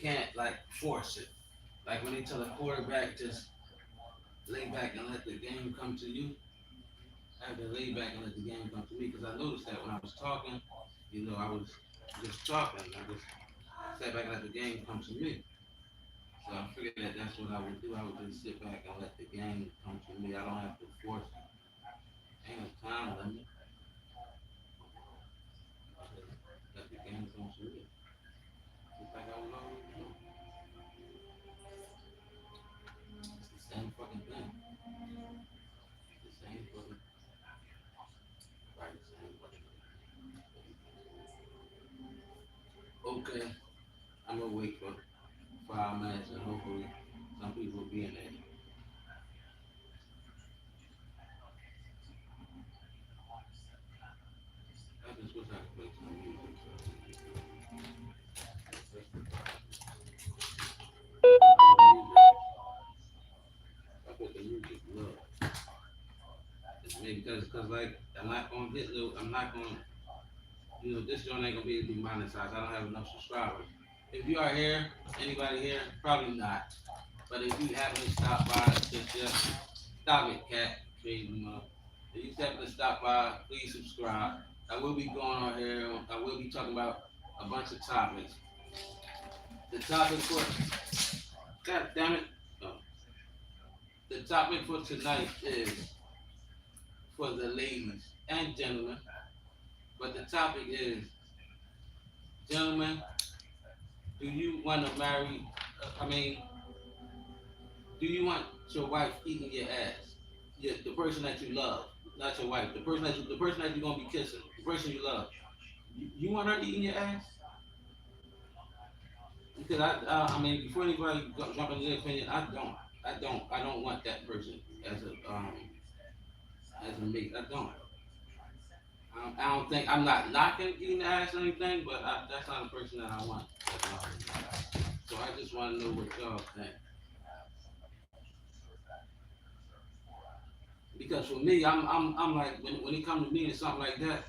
can't like force it. Like when they tell a quarterback just lay back and let the game come to you, I have to lay back and let the game come to me because I noticed that when I was talking, I was just talking. I just sat back and let the game come to me. So I figured that that's what I would do. I would just sit back and let the game come to me. I don't have to force it. Ain't no time limit. Let the game come to me. Just like I was always doing. It's the same fucking thing. It's the same fucking, right? The same fucking thing. Okay, I'm gonna wait for 5 minutes and hopefully some people will be in there. I just wish I could play some music. That's the problem. If I put the music, if I put the music low, it's maybe because like I'm not gonna get no, I'm not gonna, this joint ain't gonna be able to be monetized. I don't have enough subscribers. If you are here, anybody here, probably not. But if you happen to stop by, just stop it, cat. Trading up. If you happen to stop by, please subscribe. I will be going on here. I will be talking about a bunch of topics. The topic for, God damn it, oh. The topic for tonight is for the ladies and gentlemen. But the topic is, gentlemen, do you want to marry? I mean, do you want your wife eating your ass? Yeah, the person that you love, not your wife. The person that you're gonna be kissing, the person you love. You want her eating your ass? Because I mean, before anybody jump into their opinion, I don't want that person as a mate. I don't. I don't think I'm not knocking eating ass or anything, but that's not a person that I want. So I just want to know what y'all think. Because for me, I'm like when it comes to me and something like that,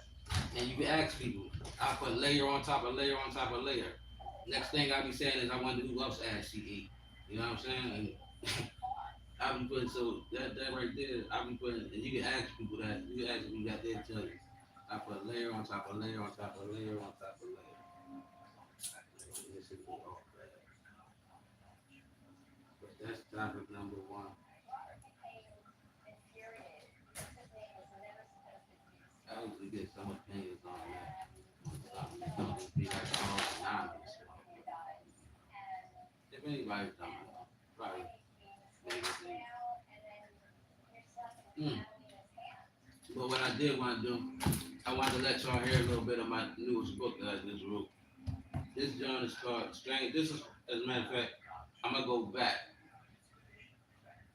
and you can ask people, I put layer on top of layer on top of layer. Next thing I be saying is I wonder who else ass she eat. You know what I'm saying? And I be putting so that right there, I be putting, and you can ask people that. You can ask people that they'll tell you. I put layer on top of layer on top of layer on top of layer. This is all bad. But that's topic number one. I usually get some opinions on that. On something. It's gonna just be like all anonymous. If anybody's done it, probably maybe they. Mm. But what I did want to do, I wanted to let y'all hear a little bit of my newest book that I just wrote. This joint is called Strange. This is, as a matter of fact, I'm gonna go back.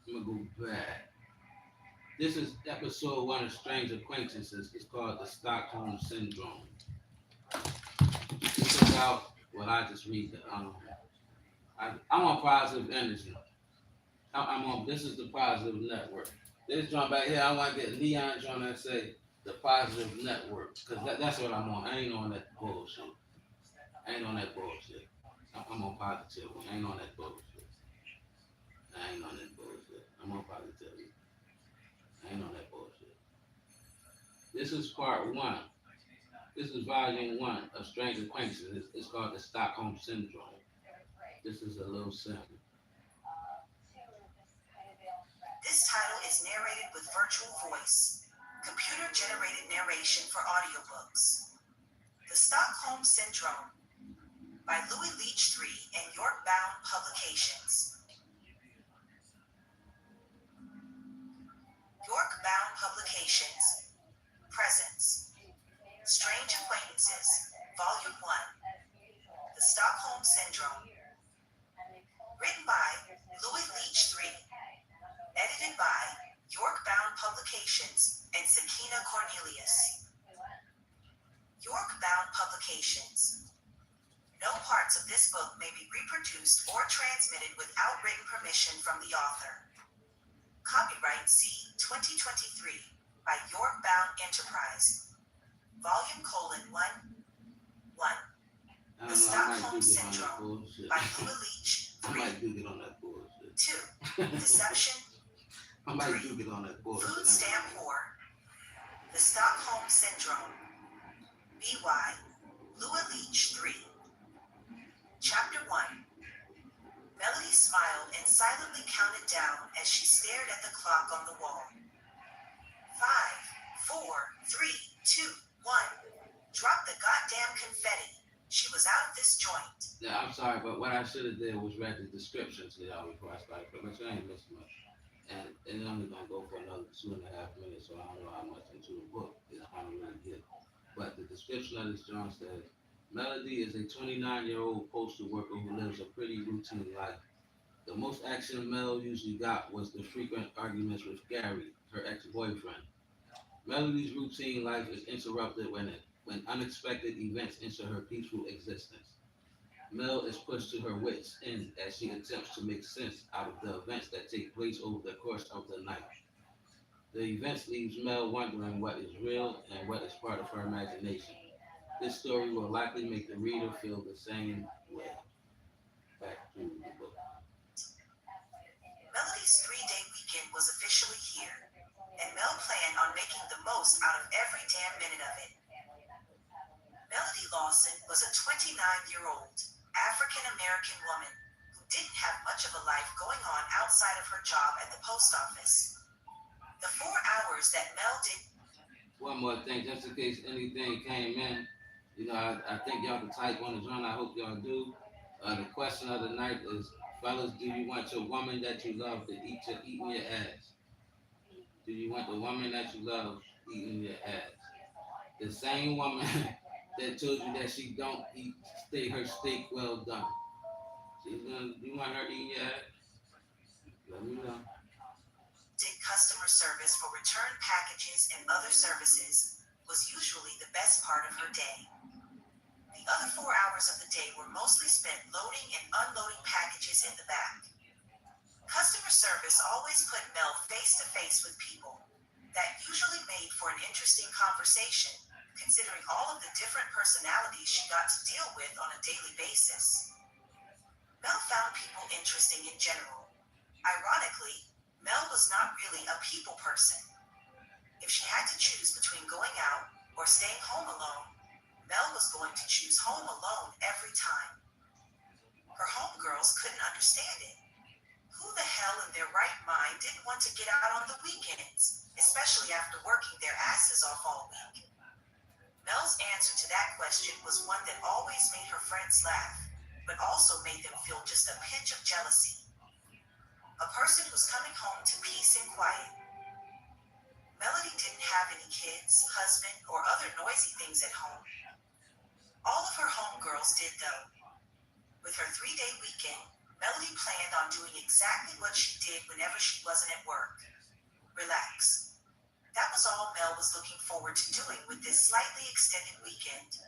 I'm gonna go back. This is episode 1 of Strange Acquaintances. It's called the Stockholm Syndrome. It's about, well, I just read the, I'm on positive energy. I'm on, this is the positive network. This joint back here, I want to get Leon joint that say the positive network. Because that's what I'm on. I ain't on that bullshit. I ain't on that bullshit. I'm on positivity. I ain't on that bullshit. I ain't on that bullshit. I'm on positivity. I ain't on that bullshit. This is part 1. This is volume 1 of Strange Acquaintances. It's called the Stockholm Syndrome. This is a little sample. This title is narrated with virtual voice, computer-generated narration for audiobooks. The Stockholm Syndrome by Louis Leach III and York-bound Publications. York-bound Publications presents Strange Acquaintances, Volume 1, The Stockholm Syndrome. Written by Louis Leach III. Edited by York-bound Publications and Sakina Cornelius. York-bound Publications. No parts of this book may be reproduced or transmitted without written permission from the author. Copyright C 2023 by York-bound Enterprise. Volume 1, 1. I The don't know, I might Stockholm do get on that Syndrome bullshit. by Louis Leach. I 3. might do get on that bullshit. 2. Deception. I might 3. do get on that bullshit. Food stamp whore. The Stockholm Syndrome. BY. Louis Leach. 3. Chapter 1. Melody smiled and silently counted down as she stared at the clock on the wall. 5, 4, 3, 2, 1. Drop the goddamn confetti. She was out of this joint. Yeah, I'm sorry, but what I should have did was read the description to y'all before I started, but you ain't missing much. And it's only gonna go for another 2.5 minutes, so I don't know how much into the book it's gonna really get. But the description of this joint says, Melody is a 29-year-old postal worker who lives a pretty routine life. The most action Mel usually got was the frequent arguments with Gary, her ex-boyfriend. Melody's routine life is interrupted when unexpected events enter her peaceful existence. Mel is pushed to her wits' end as she attempts to make sense out of the events that take place over the course of the night. The events leaves Mel wondering what is real and what is part of her imagination. This story will likely make the reader feel the same way. Back to the book. Melody's 3-day weekend was officially here, and Mel planned on making the most out of every damn minute of it. Melody Lawson was a 29-year-old African-American woman who didn't have much of a life going on outside of her job at the post office. The 4 hours that Mel did. One more thing, just in case anything came in, I think y'all can type on the joint. I hope y'all do. The question of the night is, fellas, do you want your woman that you love to eating your ass? Do you want the woman that you love eating your ass? The same woman that told you that she don't eat her steak well done. You want her eating your ass? Let me know. Did customer service for return packages and other services was usually the best part of her day. The other 4 hours of the day were mostly spent loading and unloading packages in the back. Customer service always put Mel face to face with people. That usually made for an interesting conversation, considering all of the different personalities she got to deal with on a daily basis. Mel found people interesting in general. Ironically, Mel was not really a people person. If she had to choose between going out or staying home alone, Mel was going to choose home alone every time. Her homegirls couldn't understand it. Who the hell in their right mind didn't want to get out on the weekends, especially after working their asses off all week? Mel's answer to that question was one that always made her friends laugh, but also made them feel just a pinch of jealousy. A person who's coming home to peace and quiet. Melody didn't have any kids, husband, or other noisy things at home. All of her homegirls did though. With her 3-day weekend, Melody planned on doing exactly what she did whenever she wasn't at work. Relax. That was all Mel was looking forward to doing with this slightly extended weekend.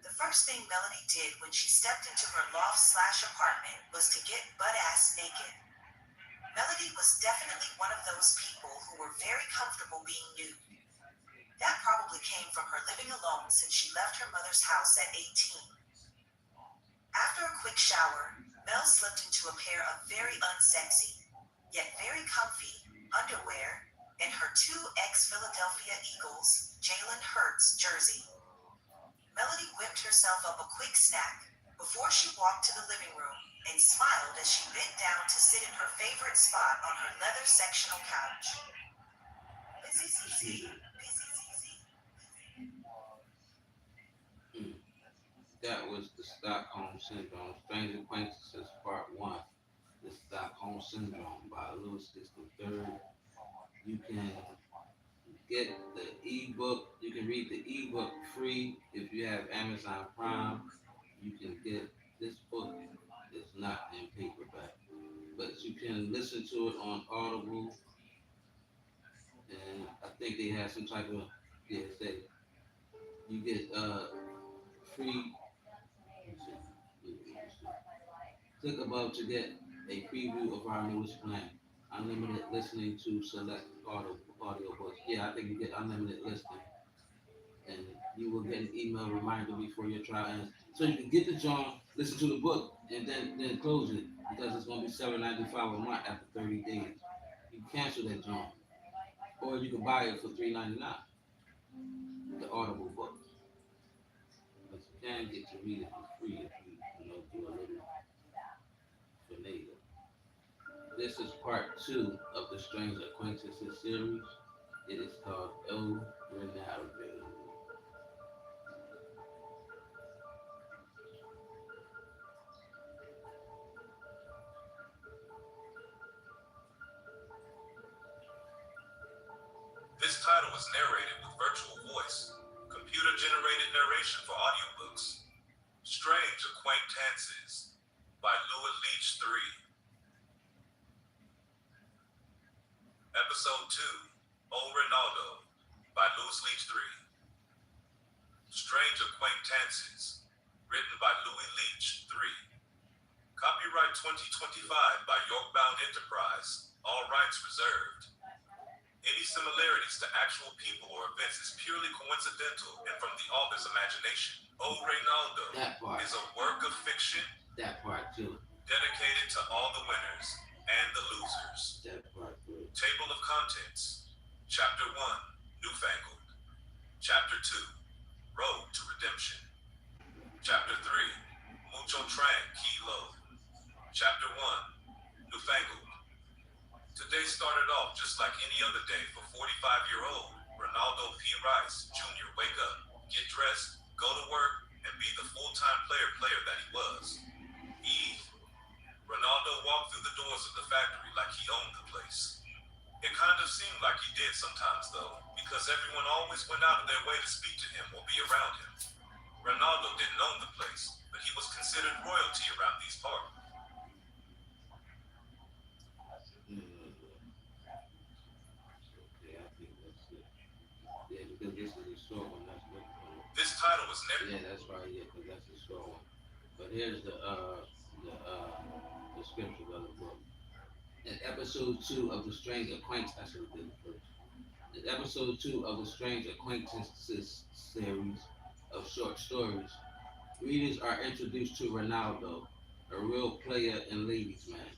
The first thing Melody did when she stepped into her loft/apartment was to get butt-ass naked. Melody was definitely one of those people who were very comfortable being nude. That probably came from her living alone since she left her mother's house at 18. After a quick shower, Mel slipped into a pair of very unsexy, yet very comfy, underwear and her 2X Philadelphia Eagles, Jalen Hurts jersey. Melody whipped herself up a quick snack before she walked to the living room and smiled as she bent down to sit in her favorite spot on her leather sectional couch. That was the Stockholm Syndrome, Strange Acquaintances, Part 1. The Stockholm Syndrome by Louis III. You can get the ebook. You can read the ebook free if you have Amazon Prime. You can get this book. It's not in paperback, but you can listen to it on Audible. And I think they have some type of you get free. Click above to get a preview of our newest plan. Unlimited listening to select audiobooks. Yeah, I think you get unlimited listening. And You will get an email reminder before your trial ends. So you can get the joint, listen to the book, and then close it because it's gonna be $7.95 a month after 30 days. You can cancel that joint, or you can buy it for $3.99. The Audible book, but you can get to read it for free if do a little finagle. This is part two of the Strange Acquaintances series. It is called O Ronaldo. This title was narrated with virtual voice, computer generated narration for audiobooks. Strange Acquaintances by Louis Leach III. Episode 2, O Ronaldo by Louis Leach III. Strange Acquaintances, written by Louis Leach III. Copyright 2025 by Yorkbound Enterprise, all rights reserved. Any similarities to actual people or events is purely coincidental and from the author's imagination. O Ronaldo is a work of fiction That part too. dedicated to all the winners and the losers. That part too. Table of Contents. Chapter 1, Newfangled. Chapter 2, Road to Redemption. Chapter 3, Mucho Trang Kilo. Chapter 1, Newfangled. Today started off just like any other day for 45-year-old Ronaldo P. Rice Jr. Wake up, get dressed, go to work, and be the full-time player that he was. Ronaldo walked through the doors of the factory like he owned the place. It kind of seemed like he did sometimes though, because everyone always went out of their way to speak to him or be around him. Ronaldo didn't own the place, but he was considered royalty around these parts. Okay, I think that's it. Yeah, because this is a short one. That's what. This title was never. Yeah, that's right. Yeah, because that's a short one. But here's the description of the book. In episode 2 of the Strange Acquaintances, I should have did it first. In episode 2 of the Strange Acquaintances series of short stories, readers are introduced to Ronaldo, a real player and ladies' man.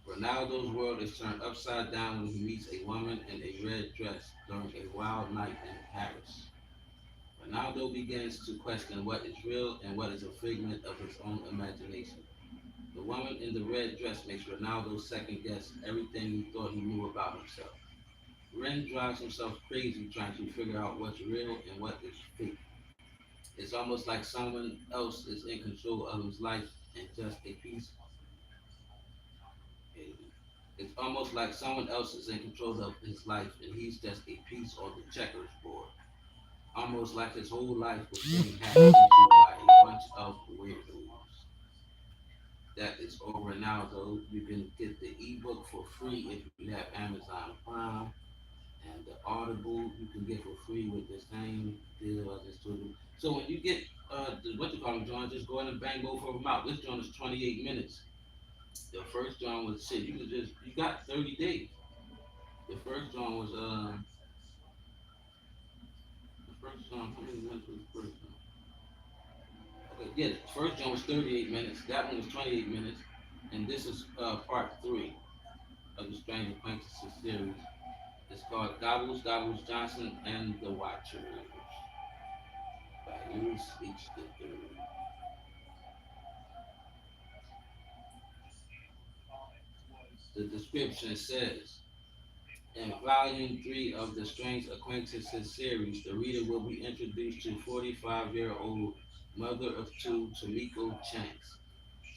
Ronaldo's world is turned upside down when he meets a woman in a red dress during a wild night in Paris. Ronaldo begins to question what is real and what is a figment of his own imagination. The woman in the red dress makes Ronaldo second guess everything he thought he knew about himself. Ren drives himself crazy trying to figure out what's real and what is fake. It's almost like someone else is in control of his life and just a piece. It's almost like someone else is in control of his life and he's just a piece on the checkers board. Almost like his whole life was being hacked into by a bunch of weirdos. That is O Ronaldo. You can get the ebook for free if you have Amazon Prime, and the Audible you can get for free with the same deal I just told you. So when you get what you call them, John, just go ahead and bang both of them out. This John is 28 minutes. The first John was shit. You got 30 days. The first John was how many minutes was the first John? Okay, yeah, the first John was 38 minutes. That one was 28 minutes, and this is part 3 of the Strange Acquaintances series. It's called Gobbles Johnson and the Watchers by Louis Leach III. The description says, in Volume 3 of the Strange Acquaintances series, the reader will be introduced to 45-year-old mother of 2, Tomiko Chanks.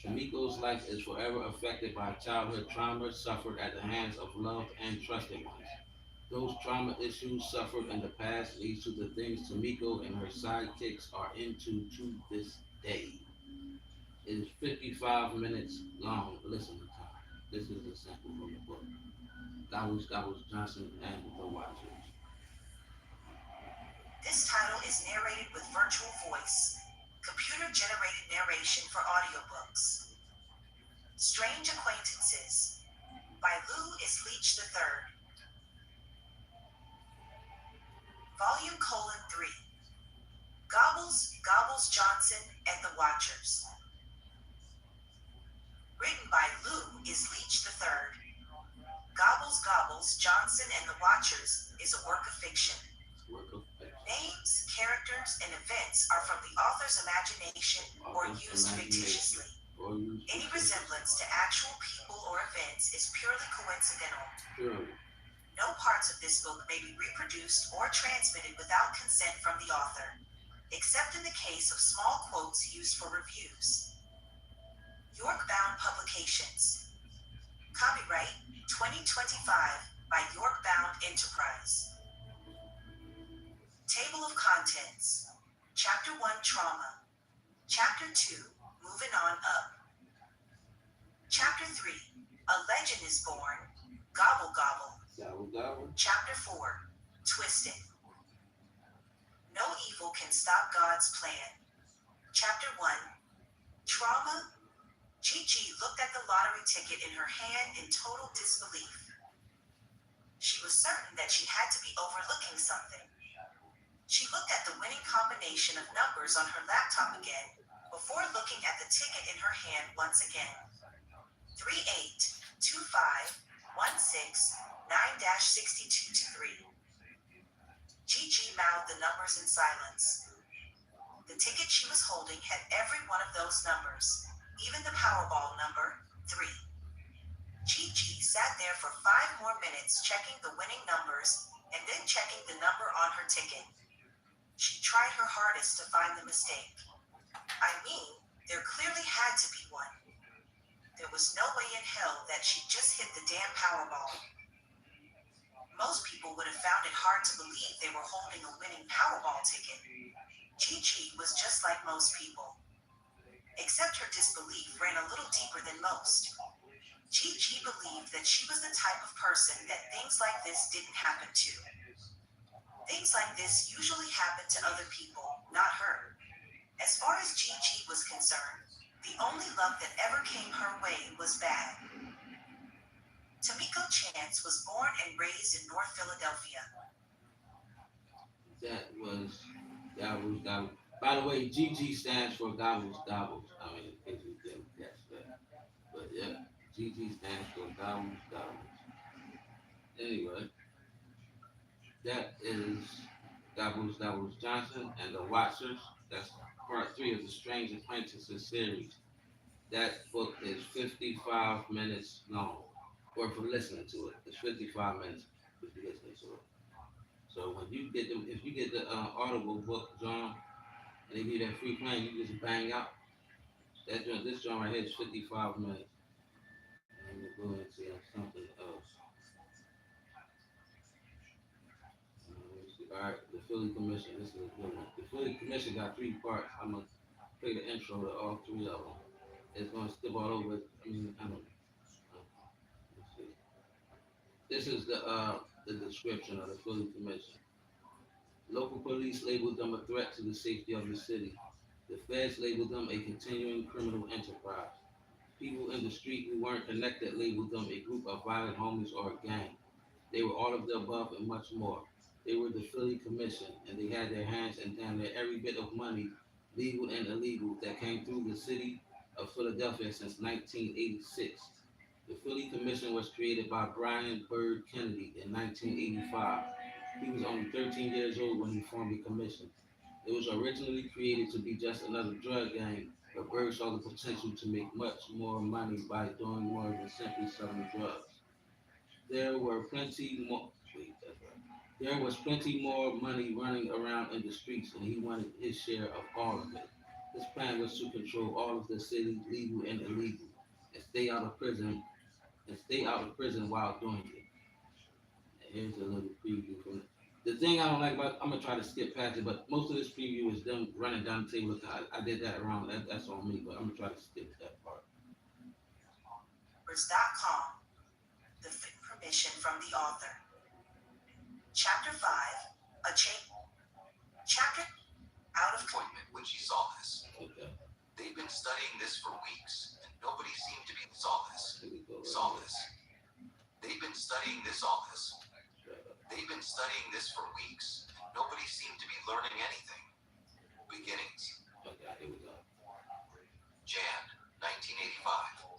Tomiko's life is forever affected by childhood trauma suffered at the hands of loved and trusted ones. Those trauma issues suffered in the past leads to the things Tomiko and her sidekicks are into to this day. It is 55 minutes long listening time. This is a sample from the book. Gobbles Johnson and the Watchers. This title is narrated with virtual voice, computer-generated narration for audiobooks. Strange Acquaintances by Louis Leach III. Volume 3. Gobbles, Gobbles Johnson and the Watchers. Written by Lou is Leach III. Gobbles, Gobbles Johnson and the Watchers is a work of fiction. Names, characters, and events are from the author's imagination or used fictitiously. Any resemblance to actual people or events is purely coincidental. No parts of this book may be reproduced or transmitted without consent from the author, except in the case of small quotes used for reviews. York-bound Publications. Copyright 2025 by York-bound Enterprise. Table of Contents. Chapter 1, Trauma. Chapter 2, Moving On Up. Chapter 3, A Legend is Born. Gobble Gobble. Gobble gobble. Chapter 4, Twisted. No evil can stop God's plan. Chapter 1, Trauma. Gigi looked at the lottery ticket in her hand in total disbelief. She was certain that she had to be overlooking something. She looked at the winning combination of numbers on her laptop again, before looking at the ticket in her hand once again. 382516-9-6223. Gigi mouthed the numbers in silence. The ticket she was holding had every one of those numbers, even the Powerball number, 3. Gigi sat there for 5 more minutes checking the winning numbers, and then checking the number on her ticket. She tried her hardest to find the mistake. I mean, there clearly had to be one. There was no way in hell that she just hit the damn Powerball. Most people would have found it hard to believe they were holding a winning Powerball ticket. Gigi was just like most people. Except her disbelief ran a little deeper than most. Gigi believed that she was the type of person that things like this didn't happen to. Things like this usually happen to other people, not her. As far as Gigi was concerned, the only luck that ever came her way was bad. Tamiko Chance was born and raised in North Philadelphia. That was Gobbles Gobble. By the way, GG stands for Gobbles Gobbles. I mean, in case you didn't catch that. But yeah, GG stands for Gobbles Gobbles. Anyway, that is Gobbles Gobbles Johnson and the Watchers. That's part 3 of the Strange Acquaintances series. That book is 55 minutes long. Or for listening to it, it's 55 minutes if you're listening to it. So when you get the, if you get the Audible book, John, and they give you that free plan, you just bang out. That joint, this joint right here is 55 minutes. And we'll go into something else. All right, the Philly Commission. This is a good one. The Philly Commission got 3 parts. I'm gonna play the intro to all 3 of them. It's gonna skip all over. I don't. Let's see. This is the description of the Philly Commission. Local police labeled them a threat to the safety of the city. The feds labeled them a continuing criminal enterprise. People in the street who weren't connected labeled them a group of violent homies or a gang. They were all of the above and much more. They were the Philly Commission, and they had their hands in damn near every bit of money, legal and illegal, that came through the city of Philadelphia since 1986. The Philly Commission was created by Brian Bird Kennedy in 1985. He was only 13 years old when he formed the commission. It was originally created to be just another drug gang, but Bird saw the potential to make much more money by doing more than simply selling drugs. There were plenty more. Wait, that's right. There was plenty more money running around in the streets, and he wanted his share of all of it. His plan was to control all of the city, legal and illegal, and stay out of prison while doing it. And here's a little preview from it. The thing I don't like about, I'm gonna try to skip past it, but most of this preview is them running down the table. I did that around. That's on me, but I'm gonna try to skip that part. Com. The permission from the author. Chapter 5. A change. Chapter out of appointment when she saw this. Okay. They've been studying this for weeks, and nobody seemed to be saw this. Here we go. Saw this. They've been studying this all this. They've been studying this for weeks, and nobody seemed to be learning anything. Beginnings. Okay, here we go. Jan, 1985.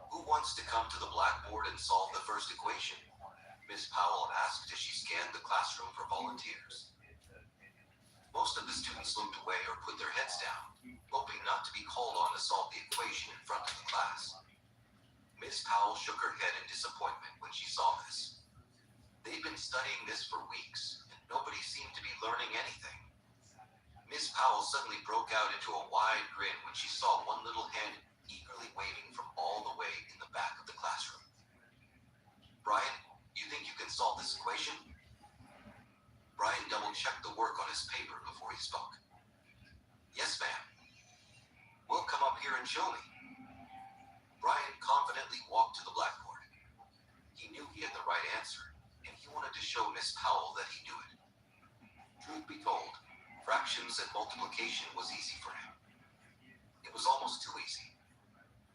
Who wants to come to the blackboard and solve the first equation? Miss Powell asked as she scanned the classroom for volunteers. Most of the students looked away or put their heads down, hoping not to be called on to solve the equation in front of the class. Miss Powell shook her head in disappointment when she saw this. They'd been studying this for weeks, and nobody seemed to be learning anything. Miss Powell suddenly broke out into a wide grin when she saw one little hand eagerly waving from all the way in the back of the classroom. Brian, you think you can solve this equation? Brian double-checked the work on his paper before he spoke. Yes, ma'am. Well, come up here and show me. Brian confidently walked to the blackboard. He knew he had the right answer, and he wanted to show Miss Powell that he knew it. Truth be told, fractions and multiplication was easy for him. It was almost too easy.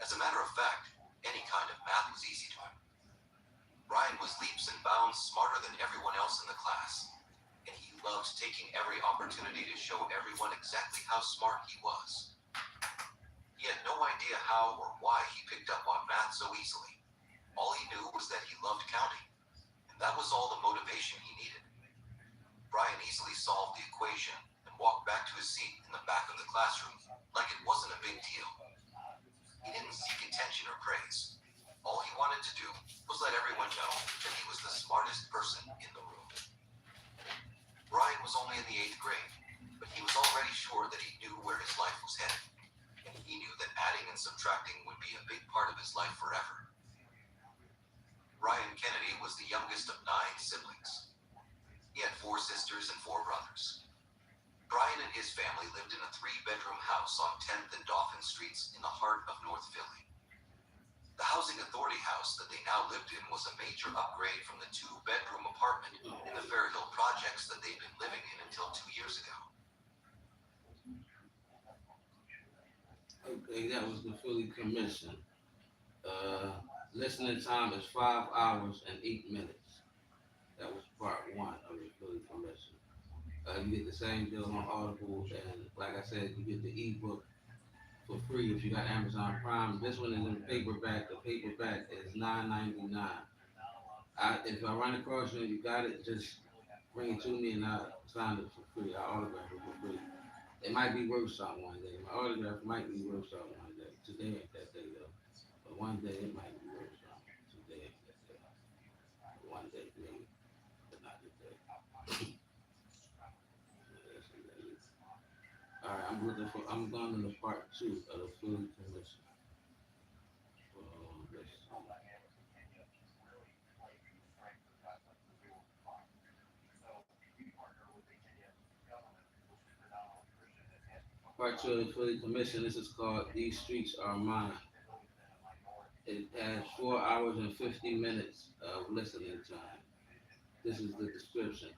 As a matter of fact, any kind of math was easy to him. Brian was leaps and bounds smarter than everyone else in the class, and he loved taking every opportunity to show everyone exactly how smart he was. He had no idea how or why he picked up on math so easily. All he knew was that he loved counting, and that was all the motivation he needed. Brian easily solved the equation and walked back to his seat in the back of the classroom like it wasn't a big deal. He didn't seek attention or praise. All he wanted to do was let everyone know that he was the smartest person in the room. Brian was only in the 8th grade, but he was already sure that he knew where his life was headed, and he knew that adding and subtracting would be a big part of his life forever. Brian Kennedy was the youngest of 9 siblings. He had 4 sisters and 4 brothers. Brian and his family lived in a 3-bedroom house on 10th and Dauphin Streets in the heart of North Philly. The housing authority house that they now lived in was a major upgrade from the 2-bedroom apartment in the Fairhill projects that they'd been living in until 2 years ago. Okay, that was the Philly Commission. Listening time is 5 hours and 8 minutes. That was part 1 of the Philly Commission. You get the same deal on Audible, and like I said, you get the ebook for free if you got Amazon Prime. This one is in paperback. The paperback is $9.99. If I run across you and you got it, just bring it to me and I'll sign it for free. I'll autograph it for free. It might be worth something one day. My autograph might be worth something one day. Today ain't that day though. But one day it might be worth something. Today ain't that day. But one day maybe, but not today. Alright, I'm going into part 2 of the Philly Commission. Let's see. Part 2 of the Philly Commission. This is called These Streets Are Mine. It has 4 hours and 50 minutes of listening time. This is the description.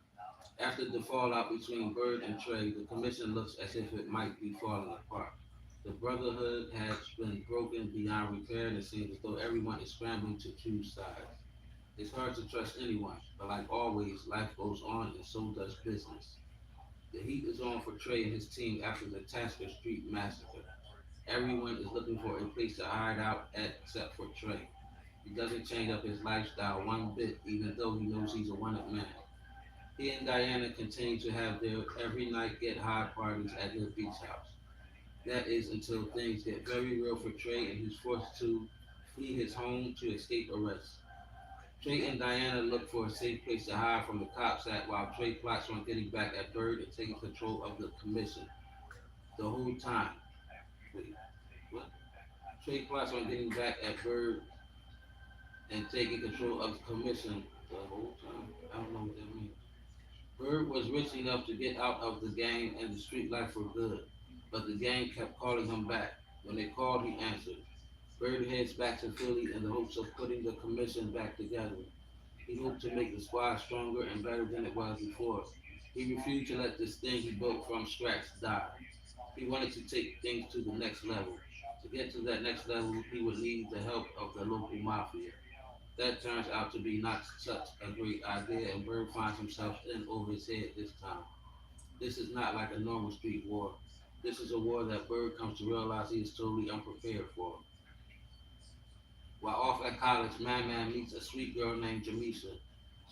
After the fallout between Bird and Trey, the commission looks as if it might be falling apart. The brotherhood has been broken beyond repair, and it seems as though everyone is scrambling to choose sides. It's hard to trust anyone, but like always, life goes on and so does business. The heat is on for Trey and his team after the Tasker Street massacre. Everyone is looking for a place to hide out at except for Trey. He doesn't change up his lifestyle one bit, even though he knows he's a wanted man. He and Diana continue to have their every night get high parties at their beach house. That is until things get very real for Trey and he's forced to flee his home to escape arrest. Trey and Diana look for a safe place to hide from the cops at while Trey plots on getting back at Bird and taking control of the commission. The whole time. Wait, what? Trey plots on getting back at Bird and taking control of the commission the whole time. I don't know what that means. Bird was rich enough to get out of the gang and the street life for good, but the gang kept calling him back. When they called, he answered. Bird heads back to Philly in the hopes of putting the commission back together. He hoped to make the squad stronger and better than it was before. He refused to let this thing he built from scratch die. He wanted to take things to the next level. To get to that next level, he would need the help of the local mafia. That turns out to be not such a great idea, and Bird finds himself in over his head this time. This is not like a normal street war. This is a war that Bird comes to realize he is totally unprepared for. While off at college, Man meets a sweet girl named Jamisha.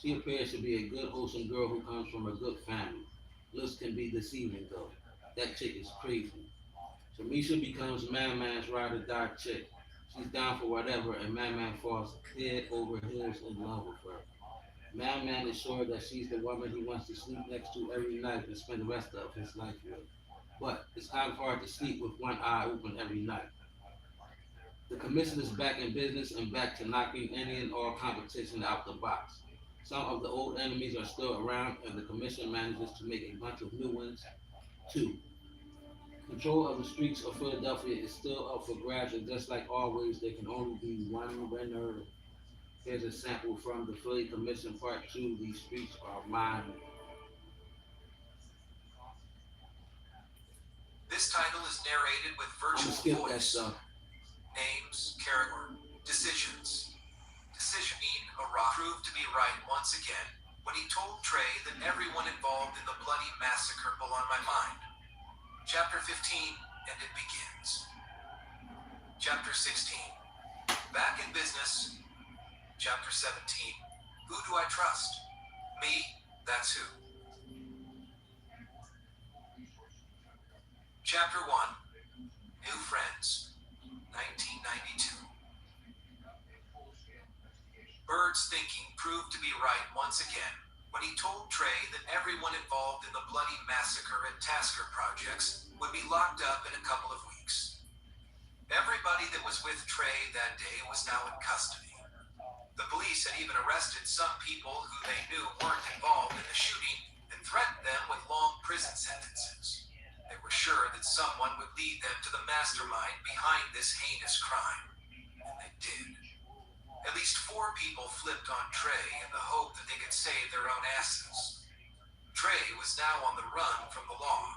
She appears to be a good, wholesome girl who comes from a good family. Looks can be deceiving though. That chick is crazy. Jamisha becomes Man's ride or die chick. She's down for whatever, and Man falls head over heels in love with her. Man is sure that she's the woman he wants to sleep next to every night and spend the rest of his life with. But it's kind of hard to sleep with one eye open every night. The commission is back in business and back to knocking any and all competition out the box. Some of the old enemies are still around, and the commission manages to make a bunch of new ones too. Control of the streets of Philadelphia is still up for grabs, and just like always, there can only be one winner. Here's a sample from the Philly Commission Part 2. These streets are mine. This title is narrated with I'm gonna virtual skip that voice, stuff. names, character, decisions. Decision Iraq proved to be right once again when he told Trey that everyone involved in the bloody massacre will on my mind. Chapter 15, and it begins. Chapter 16, back in business. Chapter 17, who do I trust? Me, that's who. Chapter 1, new friends, 1992. Bird's thinking proved to be right once again when he told Trey that everyone involved in the bloody massacre at Tasker Projects would be locked up in a couple of weeks. Everybody that was with Trey that day was now in custody. The police had even arrested some people who they knew weren't involved in the shooting and threatened them with long prison sentences. They were sure that someone would lead them to the mastermind behind this heinous crime. And they did. At least 4 people flipped on Trey in the hope that they could save their own asses. Trey was now on the run from the law.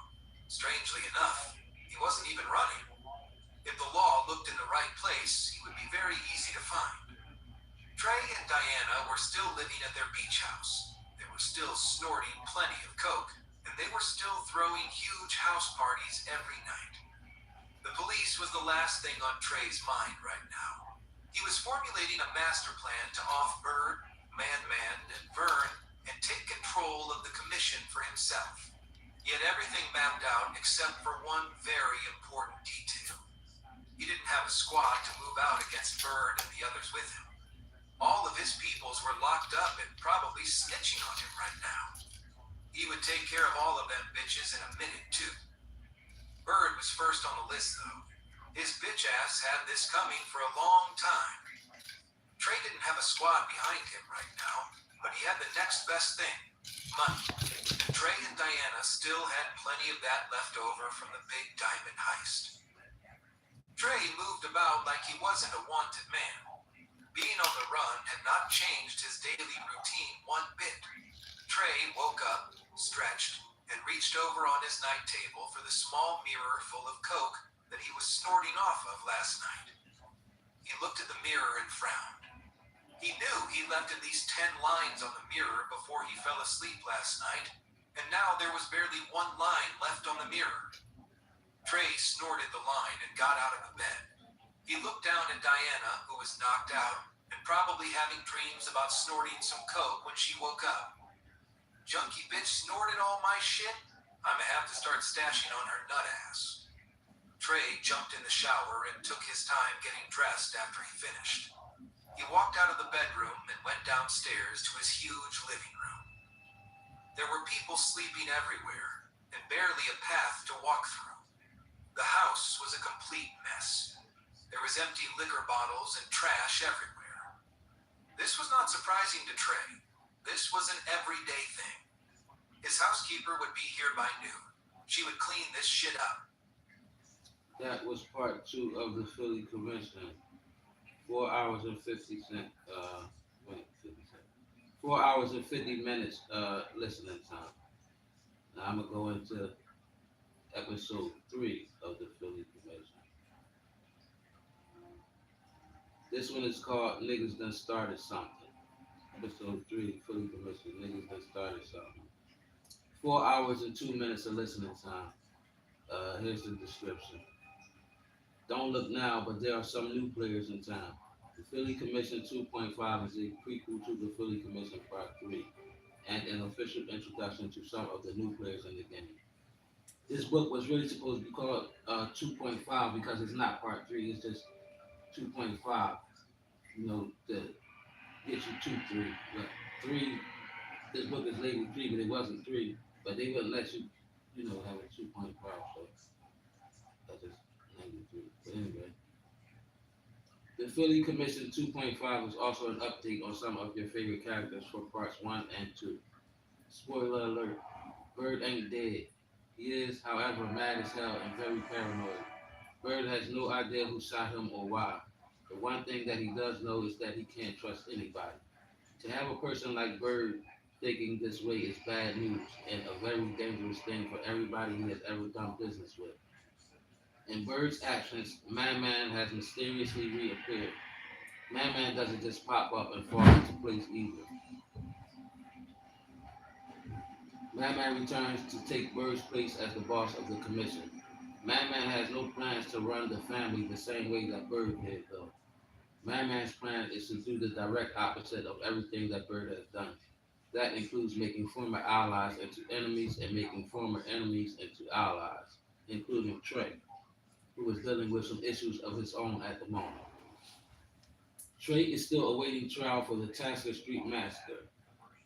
Strangely enough, he wasn't even running. If the law looked in the right place, he would be very easy to find. Trey and Diana were still living at their beach house. They were still snorting plenty of coke, and they were still throwing huge house parties every night. The police was the last thing on Trey's mind right now. He was formulating a master plan to off Bird, Man, and Vern and take control of the commission for himself. He had everything mapped out except for one very important detail. He didn't have a squad to move out against Bird and the others with him. All of his peoples were locked up and probably snitching on him right now. He would take care of all of them bitches in a minute too. Bird was first on the list though. His bitch ass had this coming for a long time. Trey didn't have a squad behind him right now, but he had the next best thing, money. And Trey and Diana still had plenty of that left over from the big diamond heist. Trey moved about like he wasn't a wanted man. Being on the run had not changed his daily routine one bit. Trey woke up, stretched, and reached over on his night table for the small mirror full of coke that he was snorting off of last night. He looked at the mirror and frowned. He knew he left at least 10 lines on the mirror before he fell asleep last night, and now there was barely 1 line left on the mirror. Trey snorted the line and got out of the bed. He looked down at Diana, who was knocked out and probably having dreams about snorting some coke when she woke up. Junkie bitch snorted all my shit? I'ma have to start stashing on her nut ass. Trey jumped in the shower and took his time getting dressed after he finished. He walked out of the bedroom and went downstairs to his huge living room. There were people sleeping everywhere and barely a path to walk through. The house was a complete mess. There was empty liquor bottles and trash everywhere. This was not surprising to Trey. This was an everyday thing. His housekeeper would be here by noon. She would clean this shit up. That was part 2 of the Philly Convention. 4 hours and 50 cent. 50 cent. 4 hours and 50 minutes listening time. Now I'm gonna go into episode 3 of the Philly Convention. This one is called Niggas Done Started Something. Episode 3, Philly Convention. Niggas Done Started Something. 4 hours and 2 minutes of listening time. Here's the description. Don't look now, but there are some new players in town. The Philly Commission 2.5 is a prequel to the Philly Commission Part 3 and an official introduction to some of the new players in the game. This book was really supposed to be called 2.5 because it's not Part 3, it's just 2.5, to get you to 3. But 3, this book is labeled 3, but it wasn't 3. But they wouldn't let you, have a 2.5, so I just named it 3. But anyway. The Philly Commission 2.5 is also an update on some of your favorite characters for parts 1 and 2. Spoiler alert, Bird ain't dead. He is, however, mad as hell and very paranoid. Bird has no idea who shot him or why. The one thing that he does know is that he can't trust anybody. To have a person like Bird thinking this way is bad news and a very dangerous thing for everybody he has ever done business with. In Bird's absence, Man has mysteriously reappeared. Man doesn't just pop up and fall into place either. Man returns to take Bird's place as the boss of the commission. Man has no plans to run the family the same way that Bird did, though. Man's plan is to do the direct opposite of everything that Bird has done. That includes making former allies into enemies and making former enemies into allies, including Trey, who is dealing with some issues of his own at the moment. Trey is still awaiting trial for the Tasker Street massacre.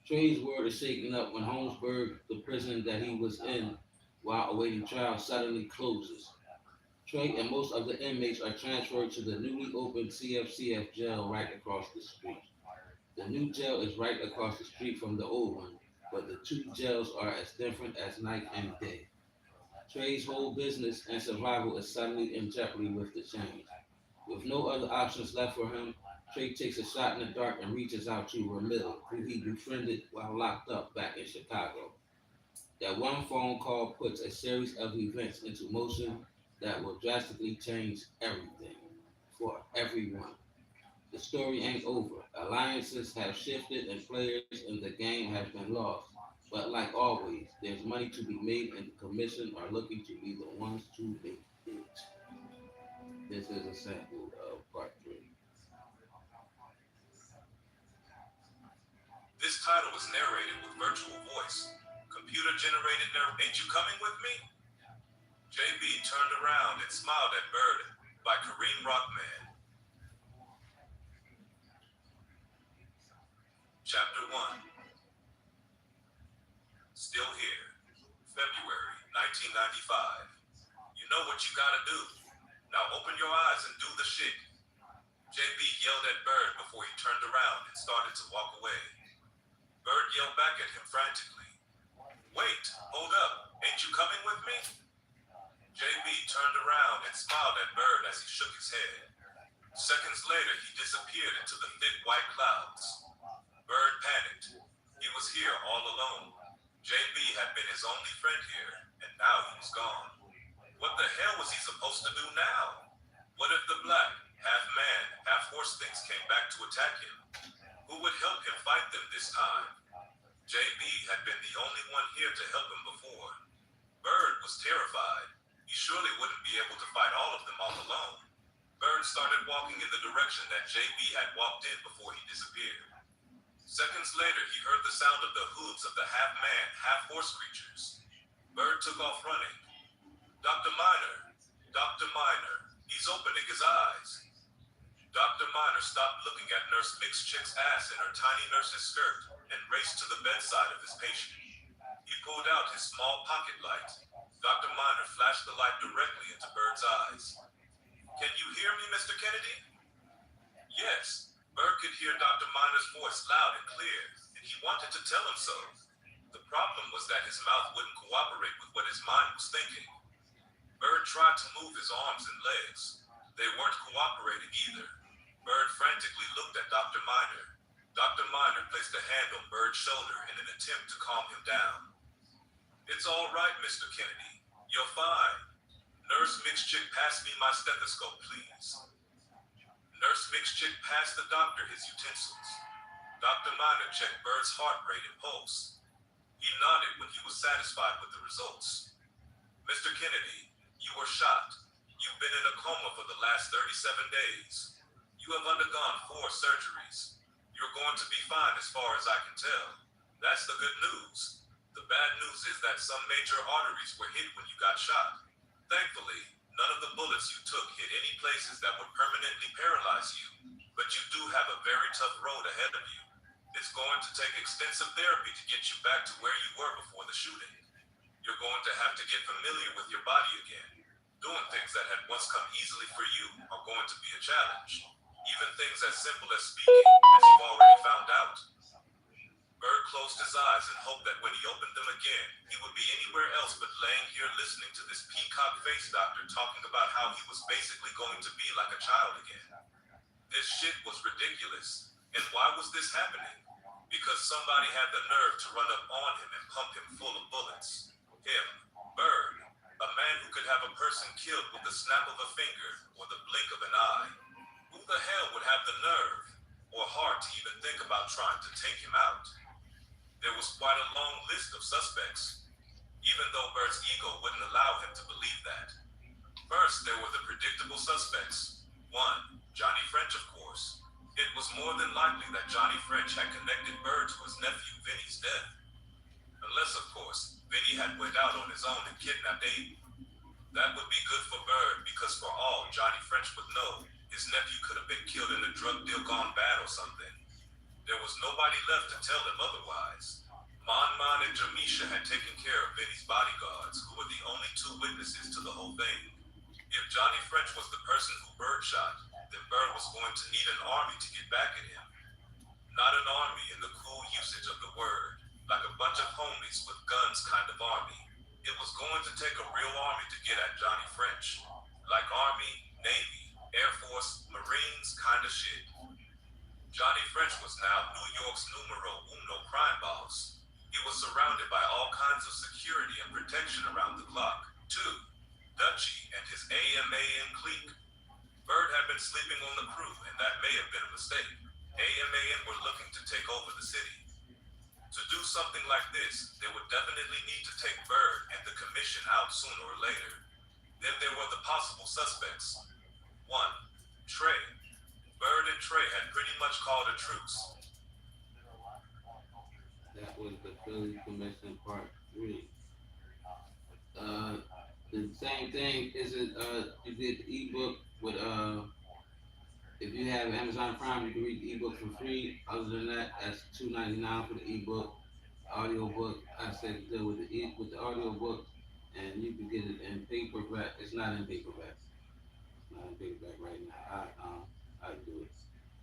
Trey's world is shaken up when Holmesburg, the prison that he was in while awaiting trial, suddenly closes. Trey and most of the inmates are transferred to the newly opened CFCF jail right across the street. The new jail is right across the street from the old one, but the two jails are as different as night and day. Trey's whole business and survival is suddenly in jeopardy with the change. With no other options left for him, Trey takes a shot in the dark and reaches out to Ramil, who he befriended while locked up back in Chicago. That one phone call puts a series of events into motion that will drastically change everything for everyone. The story ain't over. Alliances have shifted and players in the game have been lost. But like always, there's money to be made and the commission are looking to be the ones to make it. This is a sample of part 3. This title was narrated with virtual voice. Computer generated Ain't You Coming With Me? JB turned around and smiled at Bird by Kareem Rockman. Chapter 1. Still here. February 1995. You know what you gotta do. Now open your eyes and do the shit. JB yelled at Bird before he turned around and started to walk away. Bird yelled back at him frantically. Wait, hold up. Ain't you coming with me? JB turned around and smiled at Bird as he shook his head. Seconds later, he disappeared into the thick white clouds. Bird panicked. He was here all alone. JB had been his only friend here, and now he was gone. What the hell was he supposed to do now? What if the black, half-man, half-horse things came back to attack him? Who would help him fight them this time? JB had been the only one here to help him before. Bird was terrified. He surely wouldn't be able to fight all of them all alone. Bird started walking in the direction that JB had walked in before he disappeared. Seconds later, he heard the sound of the hooves of the half-man, half-horse creatures. Bird took off running. Dr. Minor, he's opening his eyes. Dr. Minor stopped looking at Nurse Mixchick's ass in her tiny nurse's skirt and raced to the bedside of his patient. He pulled out his small pocket light. Dr. Minor flashed the light directly into Bird's eyes. Can you hear me, Mr. Kennedy? Yes. Bird could hear Dr. Minor's voice loud and clear, and he wanted to tell him so. The problem was that his mouth wouldn't cooperate with what his mind was thinking. Bird tried to move his arms and legs. They weren't cooperating either. Bird frantically looked at Dr. Minor. Dr. Minor placed a hand on Bird's shoulder in an attempt to calm him down. It's all right, Mr. Kennedy. You're fine. Nurse Mixchick, pass me my stethoscope, please. Nurse Mixchick passed the doctor his utensils. Dr. Minor checked Bird's heart rate and pulse. He nodded when he was satisfied with the results. Mr. Kennedy, you were shot. You've been in a coma for the last 37 days. You have undergone 4 surgeries. You're going to be fine as far as I can tell. That's the good news. The bad news is that some major arteries were hit when you got shot. Thankfully, none of the bullets you took hit any places that would permanently paralyze you, but you do have a very tough road ahead of you. It's going to take extensive therapy to get you back to where you were before the shooting. You're going to have to get familiar with your body again. Doing things that had once come easily for you are going to be a challenge. Even things as simple as speaking, as you've already found out. Bird closed his eyes and hoped that when he opened them again, he would be anywhere else but laying here listening to this peacock-faced doctor talking about how he was basically going to be like a child again. This shit was ridiculous. And why was this happening? Because somebody had the nerve to run up on him and pump him full of bullets. Him, Bird, a man who could have a person killed with the snap of a finger or the blink of an eye. Who the hell would have the nerve or heart to even think about trying to take him out? There was quite a long list of suspects, even though Bird's ego wouldn't allow him to believe that. First, there were the predictable suspects. 1. Johnny French, of course. It was more than likely that Johnny French had connected Bird to his nephew Vinny's death. Unless, of course, Vinny had went out on his own and kidnapped Aiden. That would be good for Bird because for all Johnny French would know, his nephew could have been killed in a drug deal gone bad or something. There was nobody left to tell him otherwise. Mon and Jamisha had taken care of Vinny's bodyguards, who were the only 2 witnesses to the whole thing. If Johnny French was the person who Bird shot, then Bird was going to need an army to get back at him. Not an army in the cool usage of the word, like a bunch of homies with guns kind of army. It was going to take a real army to get at Johnny French. Like Army, Navy, Air Force, Marines kind of shit. Johnny French was now New York's numero uno crime boss. He was surrounded by all kinds of security and protection around the clock. 2. Dutchie and his AMAN clique. Bird had been sleeping on the crew, and that may have been a mistake. AMAN were looking to take over the city. To do something like this, they would definitely need to take Bird and the commission out sooner or later. Then there were the possible suspects. 1. Trey. Bird and Trey had pretty much called a truce. That was the Philly Commission Part 3. The same thing isn't you get the ebook with if you have Amazon Prime you can read the ebook for free. Other than that, that's $2.99 for the ebook. Audiobook, I said deal with the audiobook and you can get it in paperback. It's not in paperback. It's not in paperback right now. I do it.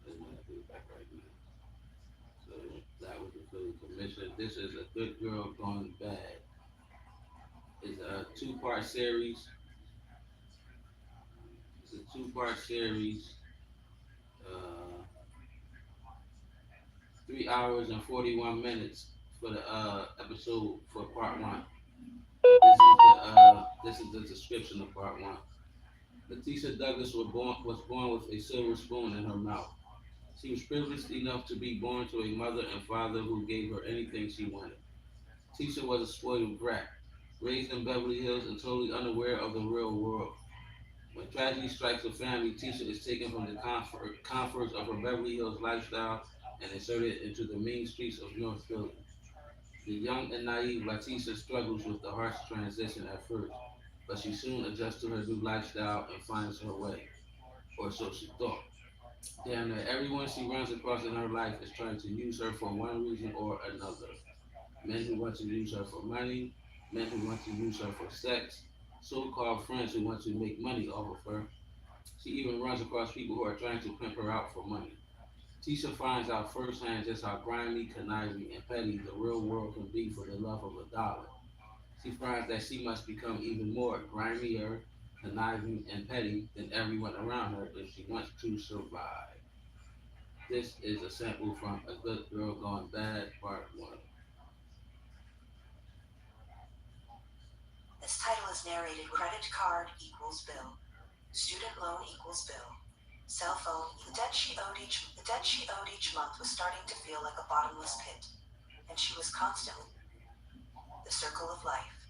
It's not in paperback right now. So that was the Philly Commission. This is A Good Girl Gone Bad. It's a 2-part series. It's a 2-part series. 3 hours and 41 minutes for the episode for part 1. This is the description of part 1. Letitia Douglas was born with a silver spoon in her mouth. She was privileged enough to be born to a mother and father who gave her anything she wanted. Tisha was a spoiled brat, raised in Beverly Hills and totally unaware of the real world. When tragedy strikes a family, Tisha is taken from the comforts of her Beverly Hills lifestyle and inserted into the mean streets of North Philly. The young and naive Letitia struggles with the harsh transition at first, but she soon adjusts to her new lifestyle and finds her way, or so she thought. Damn near everyone she runs across in her life is trying to use her for one reason or another. Men who want to use her for money, men who want to use her for sex, so-called friends who want to make money off of her. She even runs across people who are trying to pimp her out for money. Tisha finds out firsthand just how grimy, conniving, and petty the real world can be for the love of a dollar. She finds that she must become even more grimier, conniving, and petty than everyone around her if she wants to survive. This is a sample from A Good Girl Gone Bad, Part 1. This title is narrated credit card equals bill. Student loan equals bill. Cell phone, the debt she owed each month was starting to feel like a bottomless pit. And she was constantly The Circle of Life.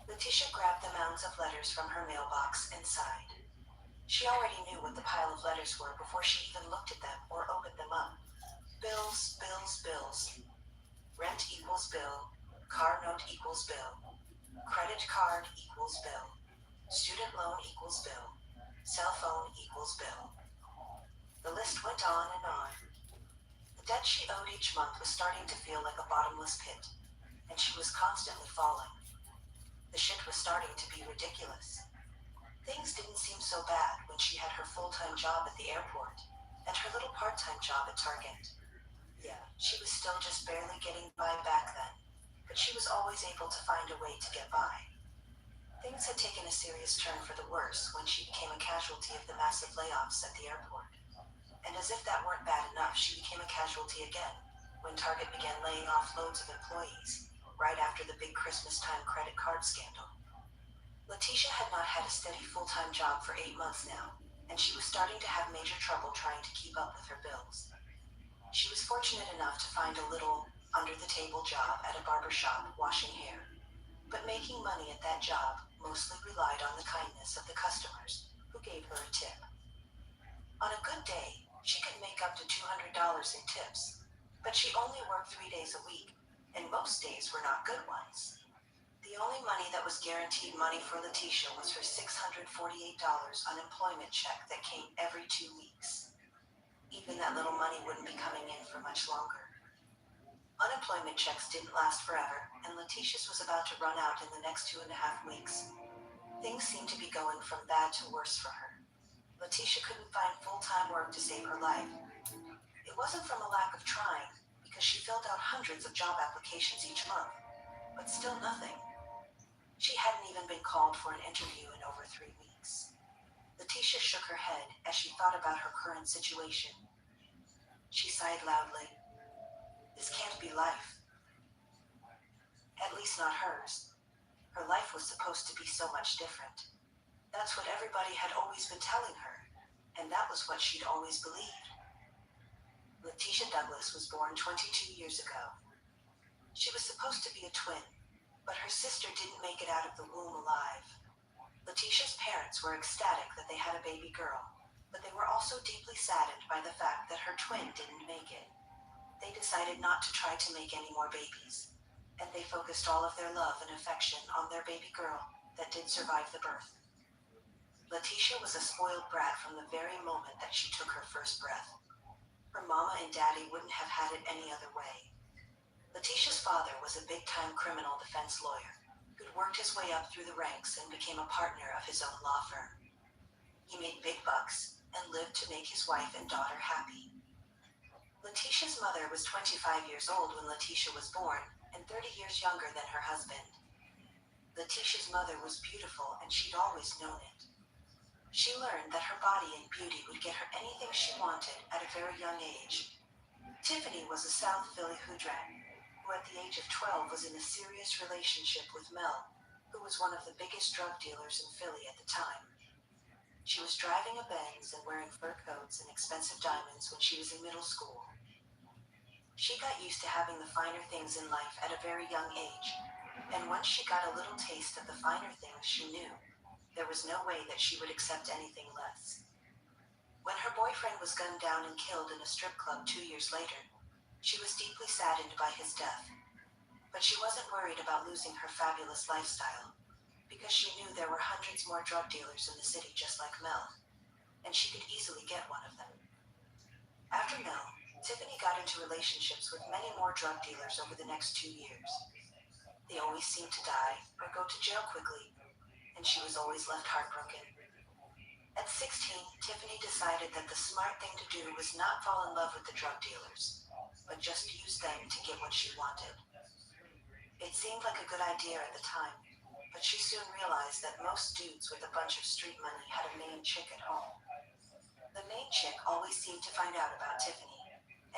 Letitia grabbed the mounds of letters from her mailbox and sighed. She already knew what the pile of letters were before she even looked at them or opened them up. Bills, bills, bills. Rent equals bill. Car note equals bill. Credit card equals bill. Student loan equals bill. Cell phone equals bill. The list went on and on. The debt she owed each month was starting to feel like a bottomless pit, and she was constantly falling. The shit was starting to be ridiculous. Things didn't seem so bad when she had her full-time job at the airport and her little part-time job at Target. Yeah, she was still just barely getting by back then, but she was always able to find a way to get by. Things had taken a serious turn for the worse when she became a casualty of the massive layoffs at the airport. And as if that weren't bad enough, she became a casualty again when Target began laying off loads of employees right after the big Christmas time credit card scandal. Letitia had not had a steady full-time job for 8 months now, and she was starting to have major trouble trying to keep up with her bills. She was fortunate enough to find a little under-the-table job at a barber shop washing hair, but making money at that job mostly relied on the kindness of the customers who gave her a tip. On a good day, she could make up to $200 in tips, but she only worked 3 days a week, and most days were not good ones. The only money that was guaranteed money for Letitia was her $648 unemployment check that came every 2 weeks. Even that little money wouldn't be coming in for much longer. Unemployment checks didn't last forever, and Letitia's was about to run out in the next 2.5 weeks. Things seemed to be going from bad to worse for her. Letitia couldn't find full-time work to save her life. It wasn't from a lack of trying, because she filled out hundreds of job applications each month, but still nothing. She hadn't even been called for an interview in over 3 weeks. Letitia shook her head as she thought about her current situation. She sighed loudly. This can't be life. At least not hers. Her life was supposed to be so much different. That's what everybody had always been telling her, and that was what she'd always believed. Letitia Douglas was born 22 years ago. She was supposed to be a twin, but her sister didn't make it out of the womb alive. Letitia's parents were ecstatic that they had a baby girl, but they were also deeply saddened by the fact that her twin didn't make it. They decided not to try to make any more babies, and they focused all of their love and affection on their baby girl that did survive the birth. Letitia was a spoiled brat from the very moment that she took her first breath. Her mama and daddy wouldn't have had it any other way. Letitia's father was a big-time criminal defense lawyer who'd worked his way up through the ranks and became a partner of his own law firm. He made big bucks and lived to make his wife and daughter happy. Letitia's mother was 25 years old when Letitia was born and 30 years younger than her husband. Letitia's mother was beautiful, and she'd always known it. She learned that her body and beauty would get her anything she wanted at a very young age. Tiffany was a South Philly hoodrat who at the age of 12 was in a serious relationship with Mel, who was one of the biggest drug dealers in Philly at the time. She was driving a Benz and wearing fur coats and expensive diamonds when she was in middle school. She got used to having the finer things in life at a very young age, and once she got a little taste of the finer things, she knew there was no way that she would accept anything less. When her boyfriend was gunned down and killed in a strip club 2 years later, she was deeply saddened by his death. But she wasn't worried about losing her fabulous lifestyle, because she knew there were hundreds more drug dealers in the city just like Mel, and she could easily get one of them. After Mel, Tiffany got into relationships with many more drug dealers over the next 2 years. They always seemed to die or go to jail quickly, and she was always left heartbroken. At 16, Tiffany decided that the smart thing to do was not fall in love with the drug dealers, but just use them to get what she wanted. It seemed like a good idea at the time, but she soon realized that most dudes with a bunch of street money had a main chick at home. The main chick always seemed to find out about Tiffany,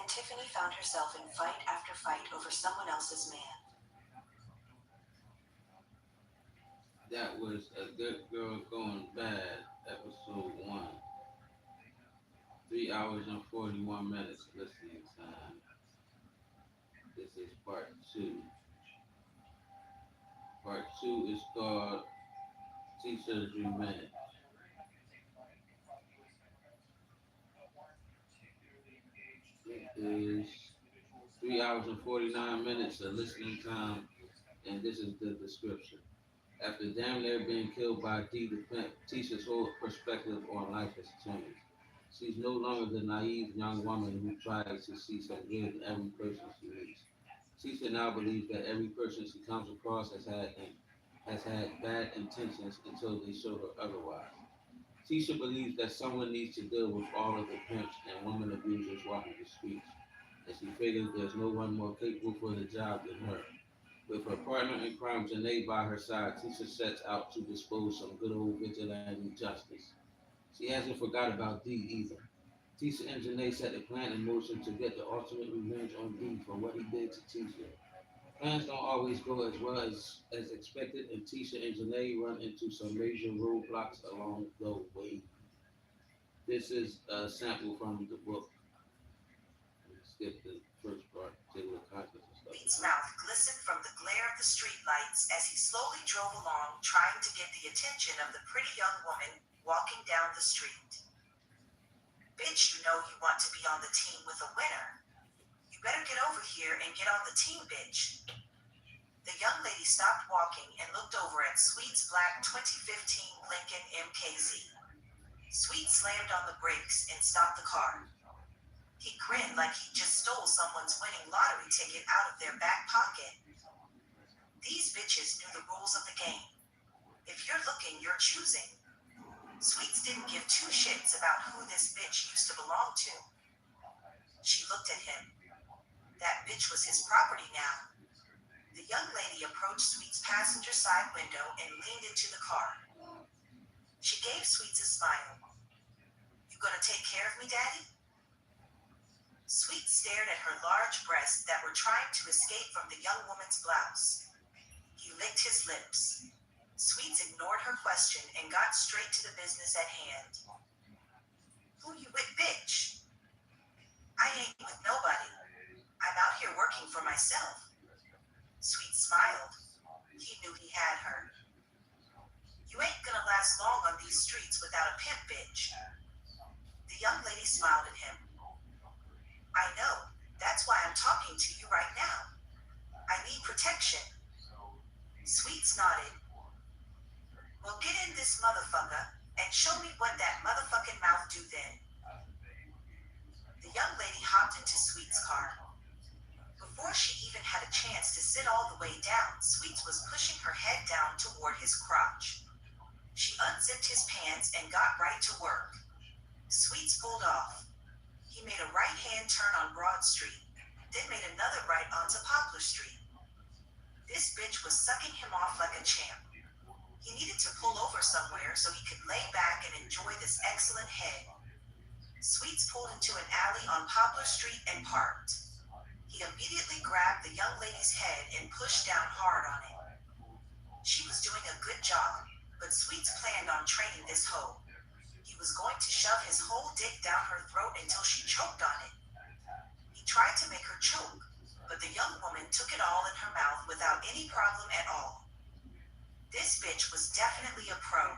and Tiffany found herself in fight after fight over someone else's man. That was A Good Girl Going Bad, episode 1. 3 hours and 41 minutes listening time. This is part 2. Part 2 is called Teacher's Revenge. It is 3 hours and 49 minutes of listening time, and this is the description. After damn near being killed by D the Pimp, Tisha's whole perspective on life has changed. She's no longer the naive young woman who tries to see some good in every person she meets. Tisha now believes that every person she comes across has had bad intentions until they show her otherwise. Tisha believes that someone needs to deal with all of the pimps and woman abusers walking the streets, and she figures there's no one more capable for the job than her. With her partner in crime, Janae, by her side, Tisha sets out to dispose some good old vigilante justice. She hasn't forgot about D either. Tisha and Janae set a plan in motion to get the ultimate revenge on D for what he did to Tisha. Plans don't always go as well as expected, and Tisha and Janae run into some major roadblocks along the way. This is a sample from the book. Skip the first part, table of contents and stuff. Pete's mouth glistened from the glare of the streetlights as he slowly drove along, trying to get the attention of the pretty young woman walking down the street. Bitch, you know you want to be on the team with a winner. You better get over here and get on the team, bitch. The young lady stopped walking and looked over at Sweet's black 2015 Lincoln MKZ. Sweet slammed on the brakes and stopped the car. He grinned like he just stole someone's winning lottery ticket out of their back pocket. These bitches knew the rules of the game. If you're looking, you're choosing. Sweets didn't give two shits about who this bitch used to belong to. She looked at him. That bitch was his property now. The young lady approached Sweet's passenger side window and leaned into the car. She gave Sweets a smile. You gonna take care of me, Daddy? Sweet stared at her large breasts that were trying to escape from the young woman's blouse. He licked his lips. Sweets ignored her question and got straight to the business at hand. Who you with, bitch? I ain't with nobody. I'm out here working for myself. Sweet smiled. He knew he had her. You ain't gonna last long on these streets without a pimp, bitch. The young lady smiled at him. I know. That's why I'm talking to you right now. I need protection. Sweets nodded. Well, get in this motherfucker and show me what that motherfucking mouth do then. The young lady hopped into Sweet's car. Before she even had a chance to sit all the way down, Sweets was pushing her head down toward his crotch. She unzipped his pants and got right to work. Sweets pulled off. He made a right-hand turn on Broad Street, then made another right onto Poplar Street. This bitch was sucking him off like a champ. He needed to pull over somewhere so he could lay back and enjoy this excellent head. Sweets pulled into an alley on Poplar Street and parked. He immediately grabbed the young lady's head and pushed down hard on it. She was doing a good job, but Sweets planned on training this hoe. He was going to shove his whole dick down her throat until she choked on it. He tried to make her choke, but the young woman took it all in her mouth without any problem at all. This bitch was definitely a pro.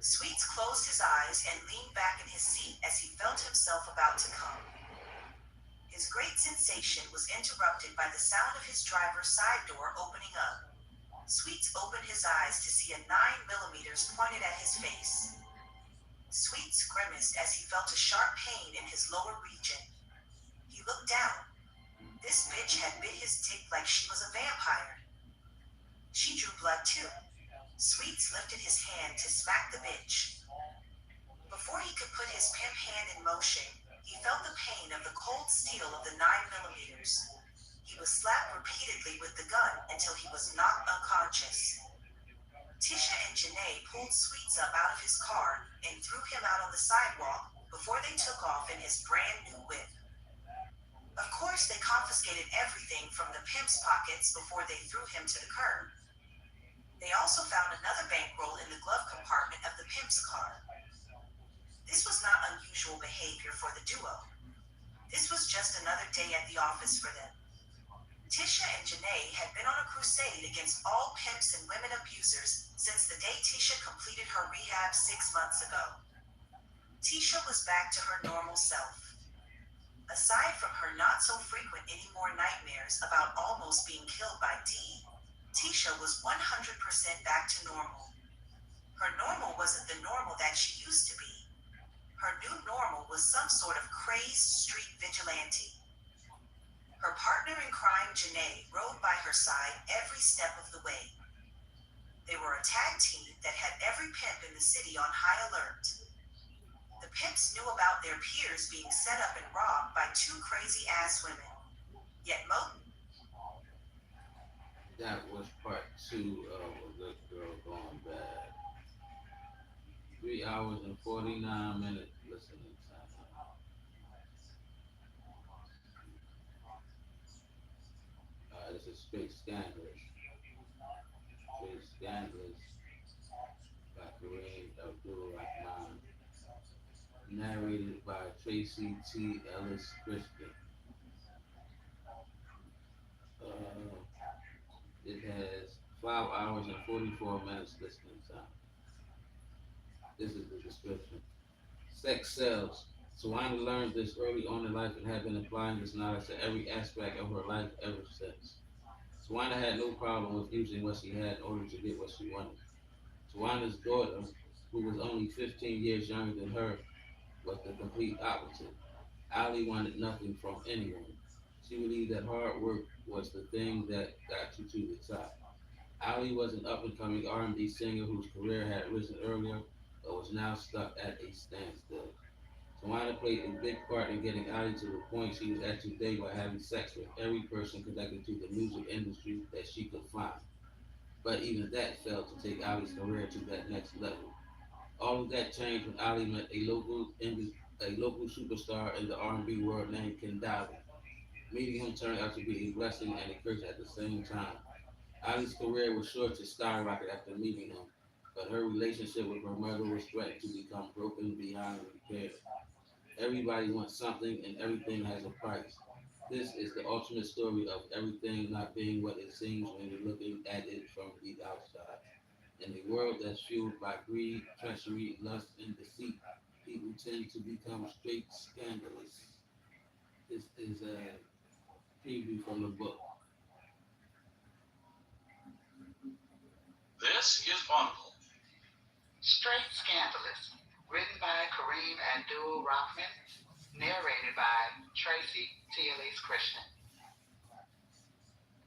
Sweets closed his eyes and leaned back in his seat as he felt himself about to come. His great sensation was interrupted by the sound of his driver's side door opening up. Sweets opened his eyes to see a 9mm pointed at his face. Sweets grimaced as he felt a sharp pain in his lower region. He looked down. This bitch had bit his dick like she was a vampire. She drew blood too. Sweets lifted his hand to smack the bitch. Before he could put his pimp hand in motion, he felt the pain of the cold steel of the 9mm. He was slapped repeatedly with the gun until he was knocked unconscious. Tisha and Janae pulled Sweets up out of his car and threw him out on the sidewalk before they took off in his brand new whip. Of course, they confiscated everything from the pimp's pockets before they threw him to the curb. They also found another bankroll in the glove compartment of the pimp's car. This was not unusual behavior for the duo. This was just another day at the office for them. Tisha and Janae had been on a crusade against all pimps and women abusers since the day Tisha completed her rehab 6 months ago. Tisha was back to her normal self. Aside from her not so frequent anymore nightmares about almost being killed by Dee, Tisha was 100% back to normal. Her normal wasn't the normal that she used to be. Her new normal was some sort of crazed street vigilante. Her partner in crime, Janae, rode by her side every step of the way. They were a tag team that had every pimp in the city on high alert. The pimps knew about their peers being set up and robbed by two crazy ass women. Yet That was part two of A Good Girl Gone Bad. 3 hours and 49 minutes listening time. This is Straight Scandalous. Straight Scandalous by Kareem Abdul Rahman. Narrated by Tracy T. Ellis Christian. Uh, it has 5 hours and 44 minutes listening time. This is the description. Sex sells. Tawana learned this early on in life and had been applying this knowledge to every aspect of her life ever since. Tawana had no problem with using what she had in order to get what she wanted. Tawana's daughter, who was only 15 years younger than her, was the complete opposite. Ali wanted nothing from anyone. She believed that hard work was the thing that got you to the top. Ali was an up-and-coming R&B singer whose career had risen earlier, but was now stuck at a standstill. Tawana played a big part in getting Ali to the point she was at today by having sex with every person connected to the music industry that she could find. But even that failed to take Ali's career to that next level. All of that changed when Ali met a local superstar in the R&B world named Kendali. Meeting him turned out to be a blessing and a curse at the same time. Ali's career was sure to skyrocket after meeting him, but her relationship with her mother was threatened to become broken beyond repair. Everybody wants something and everything has a price. This is the ultimate story of everything not being what it seems when you're looking at it from the outside. In a world that's fueled by greed, treachery, lust, and deceit, people tend to become straight scandalous. This is a preview from the book. This is Audible. Straight Scandalous, written by Kareem Abdul Rahman, narrated by Tracy T. Elise Christian.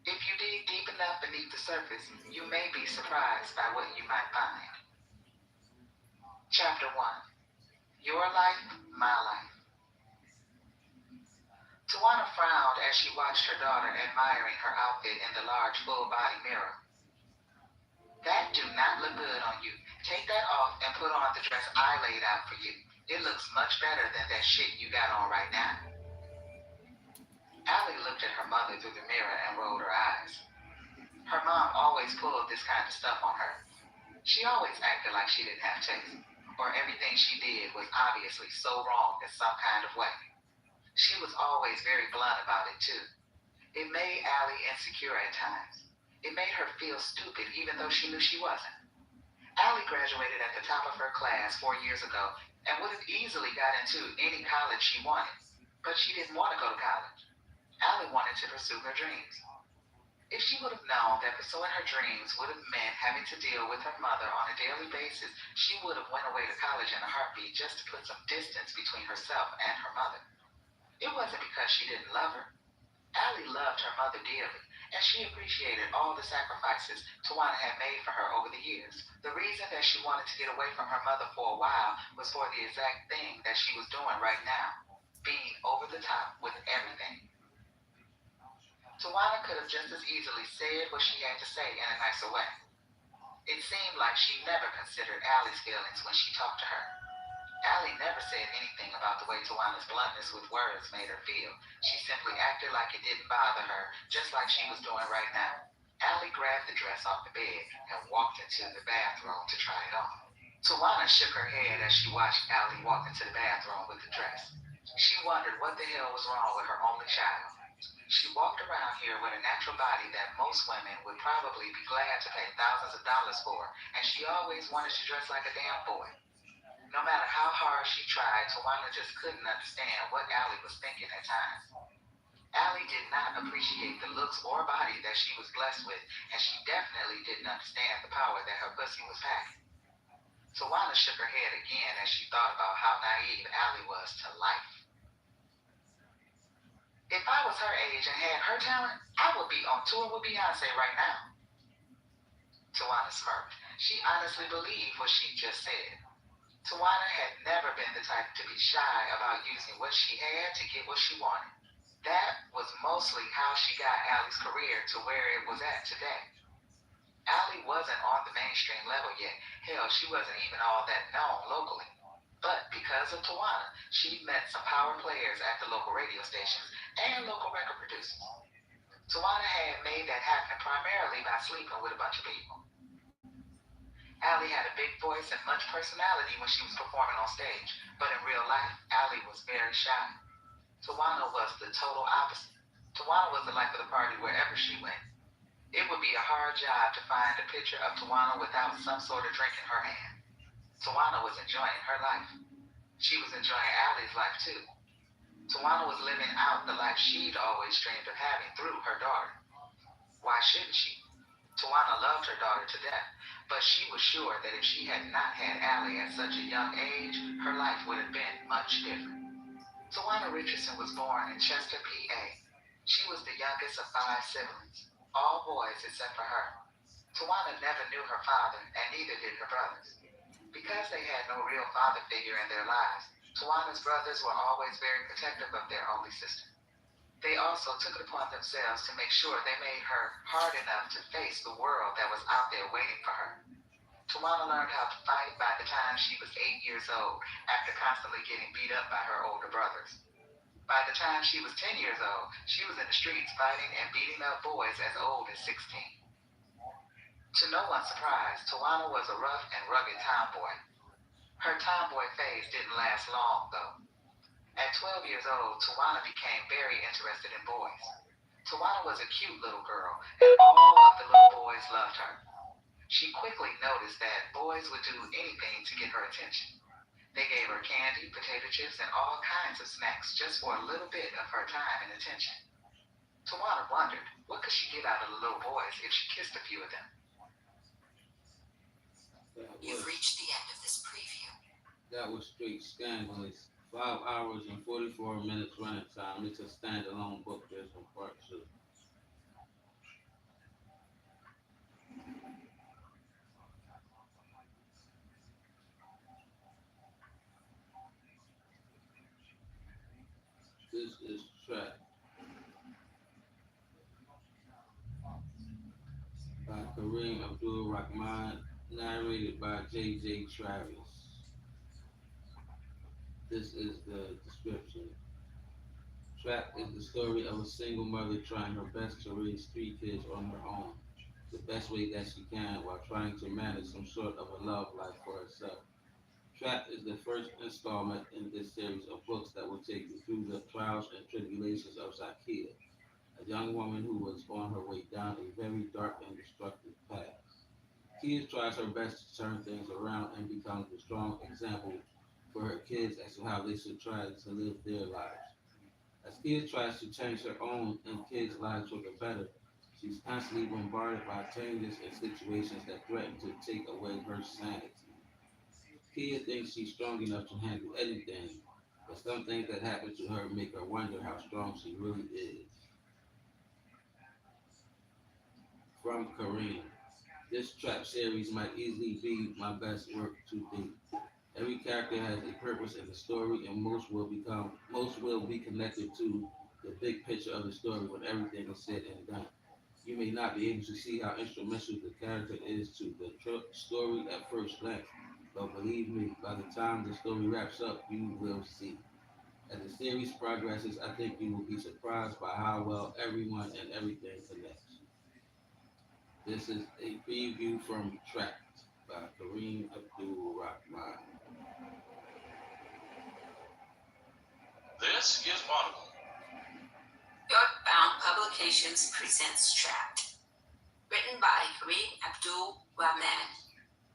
If you dig deep enough beneath the surface, you may be surprised by what you might find. Chapter 1. Your Life, My Life. Tawana frowned as she watched her daughter admiring her outfit in the large full-body mirror. That do not look good on you. Take that off and put on the dress I laid out for you. It looks much better than that shit you got on right now. Allie looked at her mother through the mirror and rolled her eyes. Her mom always pulled this kind of stuff on her. She always acted like she didn't have taste, or everything she did was obviously so wrong in some kind of way. She was always very blunt about it too. It made Allie insecure at times. It made her feel stupid even though she knew she wasn't. Allie graduated at the top of her class 4 years ago and would have easily got into any college she wanted, but she didn't want to go to college. Allie wanted to pursue her dreams. If she would have known that pursuing her dreams would have meant having to deal with her mother on a daily basis, she would have went away to college in a heartbeat just to put some distance between herself and her mother. It wasn't because she didn't love her. Allie loved her mother dearly, and she appreciated all the sacrifices Tawana had made for her over the years. The reason that she wanted to get away from her mother for a while was for the exact thing that she was doing right now, being over the top with everything. Tawana could have just as easily said what she had to say in a nicer way. It seemed like she never considered Allie's feelings when she talked to her. Allie never said anything about the way Tawana's bluntness with words made her feel. She simply acted like it didn't bother her, just like she was doing right now. Allie grabbed the dress off the bed and walked into the bathroom to try it on. Tawana shook her head as she watched Allie walk into the bathroom with the dress. She wondered what the hell was wrong with her only child. She walked around here with a natural body that most women would probably be glad to pay thousands of dollars for, and she always wanted to dress like a damn boy. No matter how hard she tried, Tawana just couldn't understand what Allie was thinking at times. Allie did not appreciate the looks or body that she was blessed with, and she definitely didn't understand the power that her pussy was packing. Tawana shook her head again as she thought about how naive Allie was to life. If I was her age and had her talent, I would be on tour with Beyonce right now. Tawana smirked. She honestly believed what she just said. Tawana had never been the type to be shy about using what she had to get what she wanted. That was mostly how she got Allie's career to where it was at today. Allie wasn't on the mainstream level yet. Hell, she wasn't even all that known locally. But because of Tawana, she met some power players at the local radio stations and local record producers. Tawana had made that happen primarily by sleeping with a bunch of people. Allie had a big voice and much personality when she was performing on stage, but in real life, Allie was very shy. Tawana was the total opposite. Tawana was the life of the party wherever she went. It would be a hard job to find a picture of Tawana without some sort of drink in her hand. Tawana was enjoying her life. She was enjoying Allie's life too. Tawana was living out the life she'd always dreamed of having through her daughter. Why shouldn't she? Tawana loved her daughter to death, but she was sure that if she had not had Allie at such a young age, her life would have been much different. Tawana Richardson was born in Chester, PA. She was the youngest of 5 siblings, all boys except for her. Tawana never knew her father, and neither did her brothers. Because they had no real father figure in their lives, Tawana's brothers were always very protective of their only sister. They also took it upon themselves to make sure they made her hard enough to face the world that was out there waiting for her. Tawana learned how to fight by the time she was 8 years old, after constantly getting beat up by her older brothers. By the time she was 10 years old, she was in the streets fighting and beating up boys as old as 16. To no one's surprise, Tawana was a rough and rugged tomboy. Her tomboy phase didn't last long, though. At 12 years old, Tawana became very interested in boys. Tawana was a cute little girl, and all of the little boys loved her. She quickly noticed that boys would do anything to get her attention. They gave her candy, potato chips, and all kinds of snacks just for a little bit of her time and attention. Tawana wondered, what could she get out of the little boys if she kissed a few of them? You've reached the end of this preview. That was straight scandalous. 5 hours and 44 minutes running time. It's a standalone book. There's no part 2. This is Track by Kareem Abdul-Rahman, narrated by J.J. Travis. This is the description. Trapped is the story of a single mother trying her best to raise 3 kids on her own, the best way that she can while trying to manage some sort of a love life for herself. Trapped is the first installment in this series of books that will take you through the trials and tribulations of Zakia, a young woman who was on her way down a very dark and destructive path. Kia tries her best to turn things around and becomes a strong example for her kids as to how they should try to live their lives. As Kia tries to change her own and kids' lives for the better, she's constantly bombarded by changes and situations that threaten to take away her sanity. Kia thinks she's strong enough to handle anything, but some things that happen to her make her wonder how strong she really is. From Kareem. This trap series might easily be my best work to date. Every character has a purpose in the story, and most will be connected to the big picture of the story when everything is said and done. You may not be able to see how instrumental the character is to the story at first glance, but believe me, by the time the story wraps up, you will see. As the series progresses, I think you will be surprised by how well everyone and everything connects. This is a preview from Trapped by Kareem Abdul-Rahman. This is Audible. Good Publications presents Trapped. Written by Kareem Abdul-Rahman.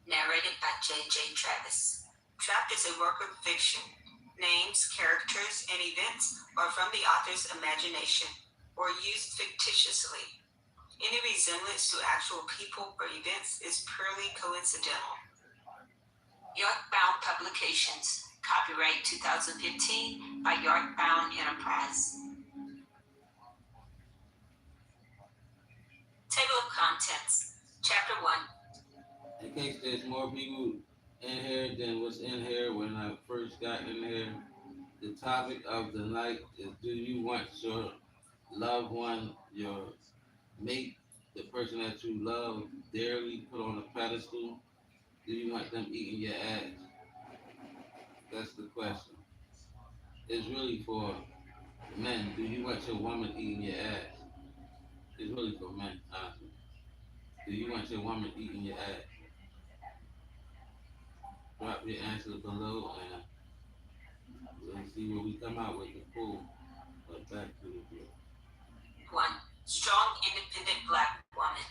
Narrated by J.J. Travis. Trapped is a work of fiction. Names, characters, and events are from the author's imagination or used fictitiously. Any resemblance to actual people or events is purely coincidental. Yorkbound Publications. Copyright 2015 by Yorkbound Enterprise. Table of Contents. Chapter 1. In case there's more people in here than what's in here when I first got in here, the topic of the night is: do you want your loved one, your mate, the person that you love dearly, put on a pedestal? Do you want them eating your ass? That's the question. It's really for men. Do you want your woman eating your ass? It's really for men, honestly. Do you want your woman eating your ass? Drop your answers below and we'll see what we come out with. The pool. But back to the book. 1. Strong, independent black woman.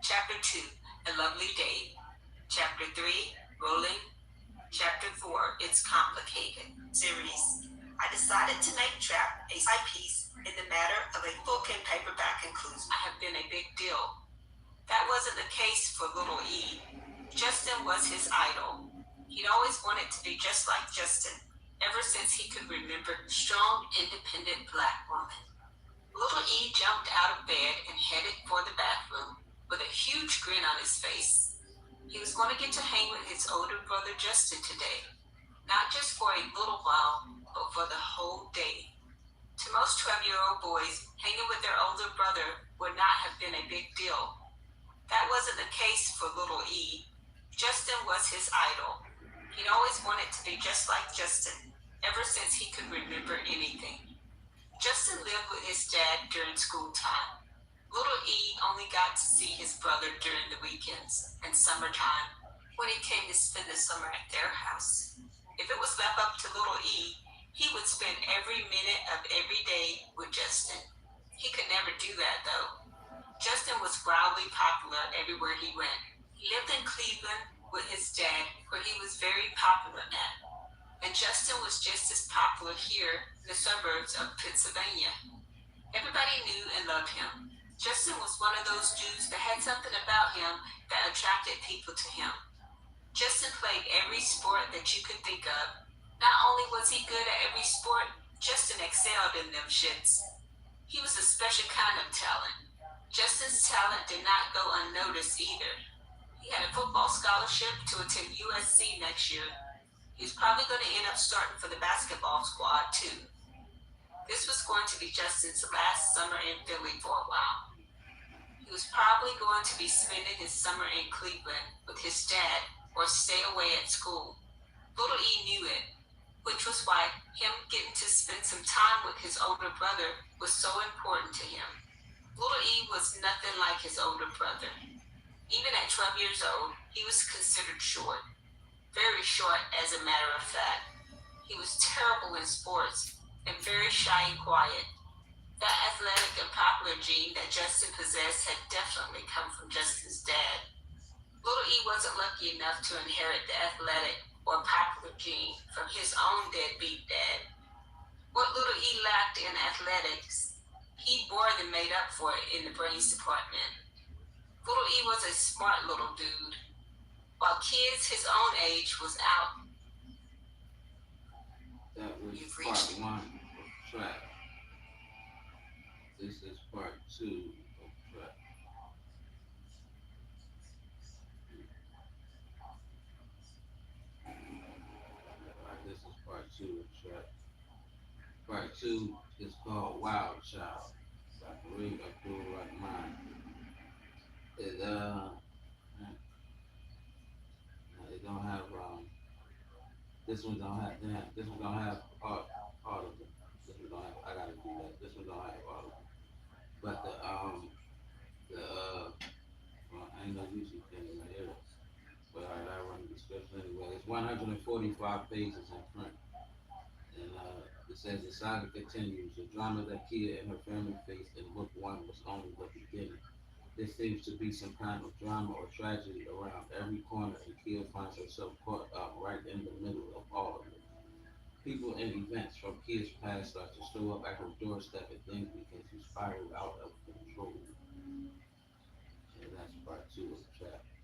Chapter 2. A lovely day. Chapter 3. Rolling. Chapter 4. It's complicated. Series. I decided to make Trap a side piece in the matter of a book and paperback includes I have been a big deal. That wasn't the case for Little E. Justin was his idol. He'd always wanted to be just like Justin, ever since he could remember. Strong, independent black woman. Little E jumped out of bed and headed for the bathroom with a huge grin on his face. He was going to get to hang with his older brother Justin today. Not just for a little while, but for the whole day. To most 12-year-old boys, hanging with their older brother would not have been a big deal. That wasn't the case for Little E. Justin was his idol. He'd always wanted to be just like Justin, ever since he could remember anything. Justin lived with his dad during school time. Little E only got to see his brother during the weekends and summertime, when he came to spend the summer at their house. If it was left up to Little E, he would spend every minute of every day with Justin. He could never do that, though. Justin was wildly popular everywhere he went. He lived in Cleveland with his dad, where he was very popular at. And Justin was just as popular here in the suburbs of Pennsylvania. Everybody knew and loved him. Justin was one of those dudes that had something about him that attracted people to him. Justin played every sport that you could think of. Not only was he good at every sport, Justin excelled in them shits. He was a special kind of talent. Justin's talent did not go unnoticed either. He had a football scholarship to attend USC next year. He was probably going to end up starting for the basketball squad too. This was going to be Justin's last summer in Philly for a while. He was probably going to be spending his summer in Cleveland with his dad or stay away at school. Little E knew it, which was why him getting to spend some time with his older brother was so important to him. Little E was nothing like his older brother. Even at 12 years old, he was considered short. Very short, as a matter of fact. He was terrible in sports and very shy and quiet. That athletic and popular gene that Justin possessed had definitely come from Justin's dad. Little E wasn't lucky enough to inherit the athletic or popular gene from his own deadbeat dad. What Little E lacked in athletics, he more than made up for it in the brains department. Little E was a smart little dude. While kids his own age was out. That was You've part reached 1 of Trap. This is part 2 of Trap. Alright, this is part 2 of Trap. Part 2 is called Wild Child by Kareem Abdul-Rahman. It don't have this one don't have part of it. This one don't have, I gotta do that. This one don't have part of it. But well, I ain't no YouTube thing in here. But alright, I run the description anyway. It's 145 pages in print. And It says the saga continues. The drama that Kia and her family faced in book one was only the beginning. There seems to be some kind of drama or tragedy around every corner, and Kia finds herself caught up right in the middle of all of it. People and events from Kia's past start to show up at her doorstep, and things begin to spiral out of control. And that's part two of the chapter.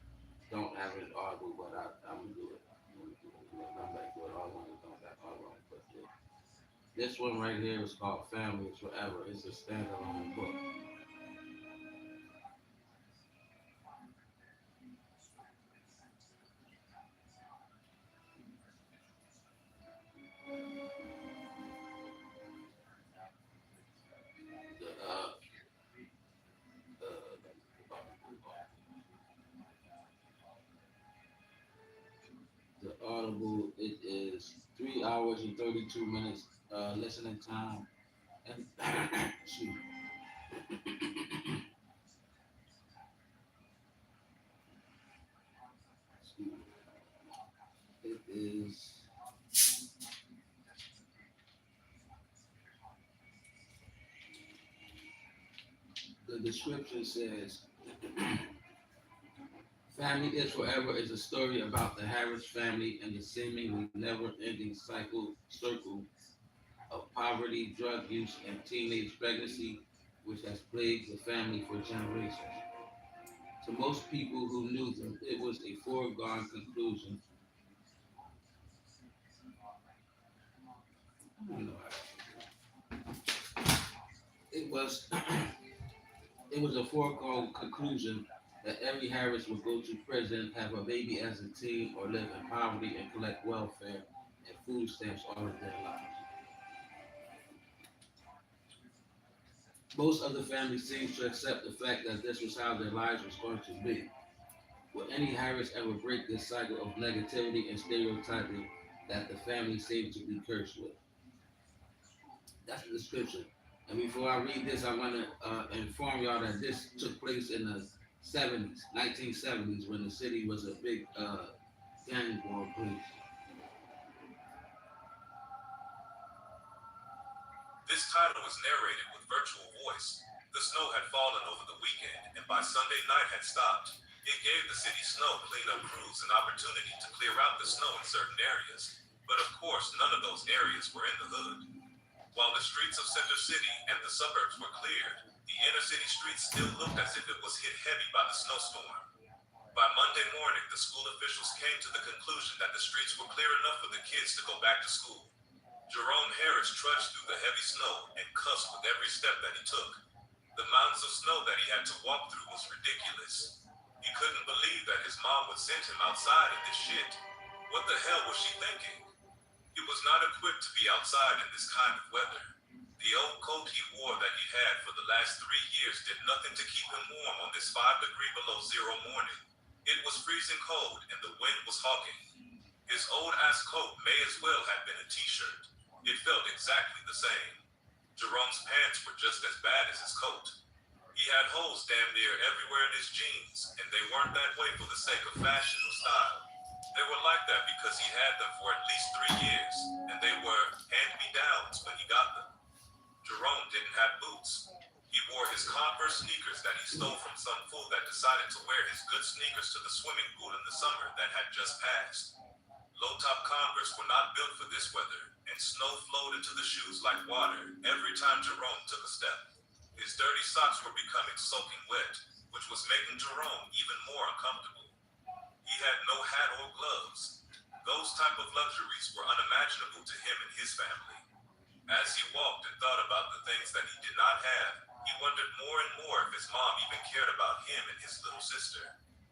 Don't have it audible, but I'm gonna do it. I'm gonna come back to it all when it comes back all wrong. But this one right here is called Family is Forever. It's a standalone book. The, the Audible, it is 3 hours and 32 minutes listening time. And excuse me. Excuse me. It is the description says Family is Forever is a story about the Harris family and the seemingly never-ending circle of poverty, drug use, and teenage pregnancy, which has plagued the family for generations. To most people who knew them, it was a foregone conclusion. You know, it was it was a foregone conclusion that every Harris would go to prison, have a baby as a teen, or live in poverty and collect welfare and food stamps all of their lives. Most of the family seems to accept the fact that this was how their lives was going to be. Will any Harris ever break this cycle of negativity and stereotyping that the family seemed to be cursed with? That's the description. And before I read this, I want to inform y'all that this took place in the 70s, 1970s, when the city was a big gang war place. This title was narrated with virtual voice. The snow had fallen over the weekend, and by Sunday night had stopped. It gave the city snow cleanup crews an opportunity to clear out the snow in certain areas. But of course, none of those areas were in the hood. While the streets of Center City and the suburbs were cleared, the inner city streets still looked as if it was hit heavy by the snowstorm. By Monday morning, the school officials came to the conclusion that the streets were clear enough for the kids to go back to school. Jerome Harris trudged through the heavy snow and cussed with every step that he took. The mountains of snow that he had to walk through was ridiculous. He couldn't believe that his mom would send him outside in this shit. What the hell was she thinking? He was not equipped to be outside in this kind of weather. The old coat he wore that he had for the last 3 years did nothing to keep him warm on this 5-degree below zero morning. It was freezing cold and the wind was hawking. His old-ass coat may as well have been a t-shirt. It felt exactly the same. Jerome's pants were just as bad as his coat. He had holes damn near everywhere in his jeans, and they weren't that way for the sake of fashion or style. They were like that because he had them for at least 3 years, and they were hand-me-downs when he got them. Jerome didn't have boots. He wore his Converse sneakers that he stole from some fool that decided to wear his good sneakers to the swimming pool in the summer that had just passed. Low-top Converse were not built for this weather, and snow flowed into the shoes like water every time Jerome took a step. His dirty socks were becoming soaking wet, which was making Jerome even more uncomfortable. He had no hat or gloves. Those type of luxuries were unimaginable to him and his family. As he walked and thought about the things that he did not have, he wondered more and more if his mom even cared about him and his little sister.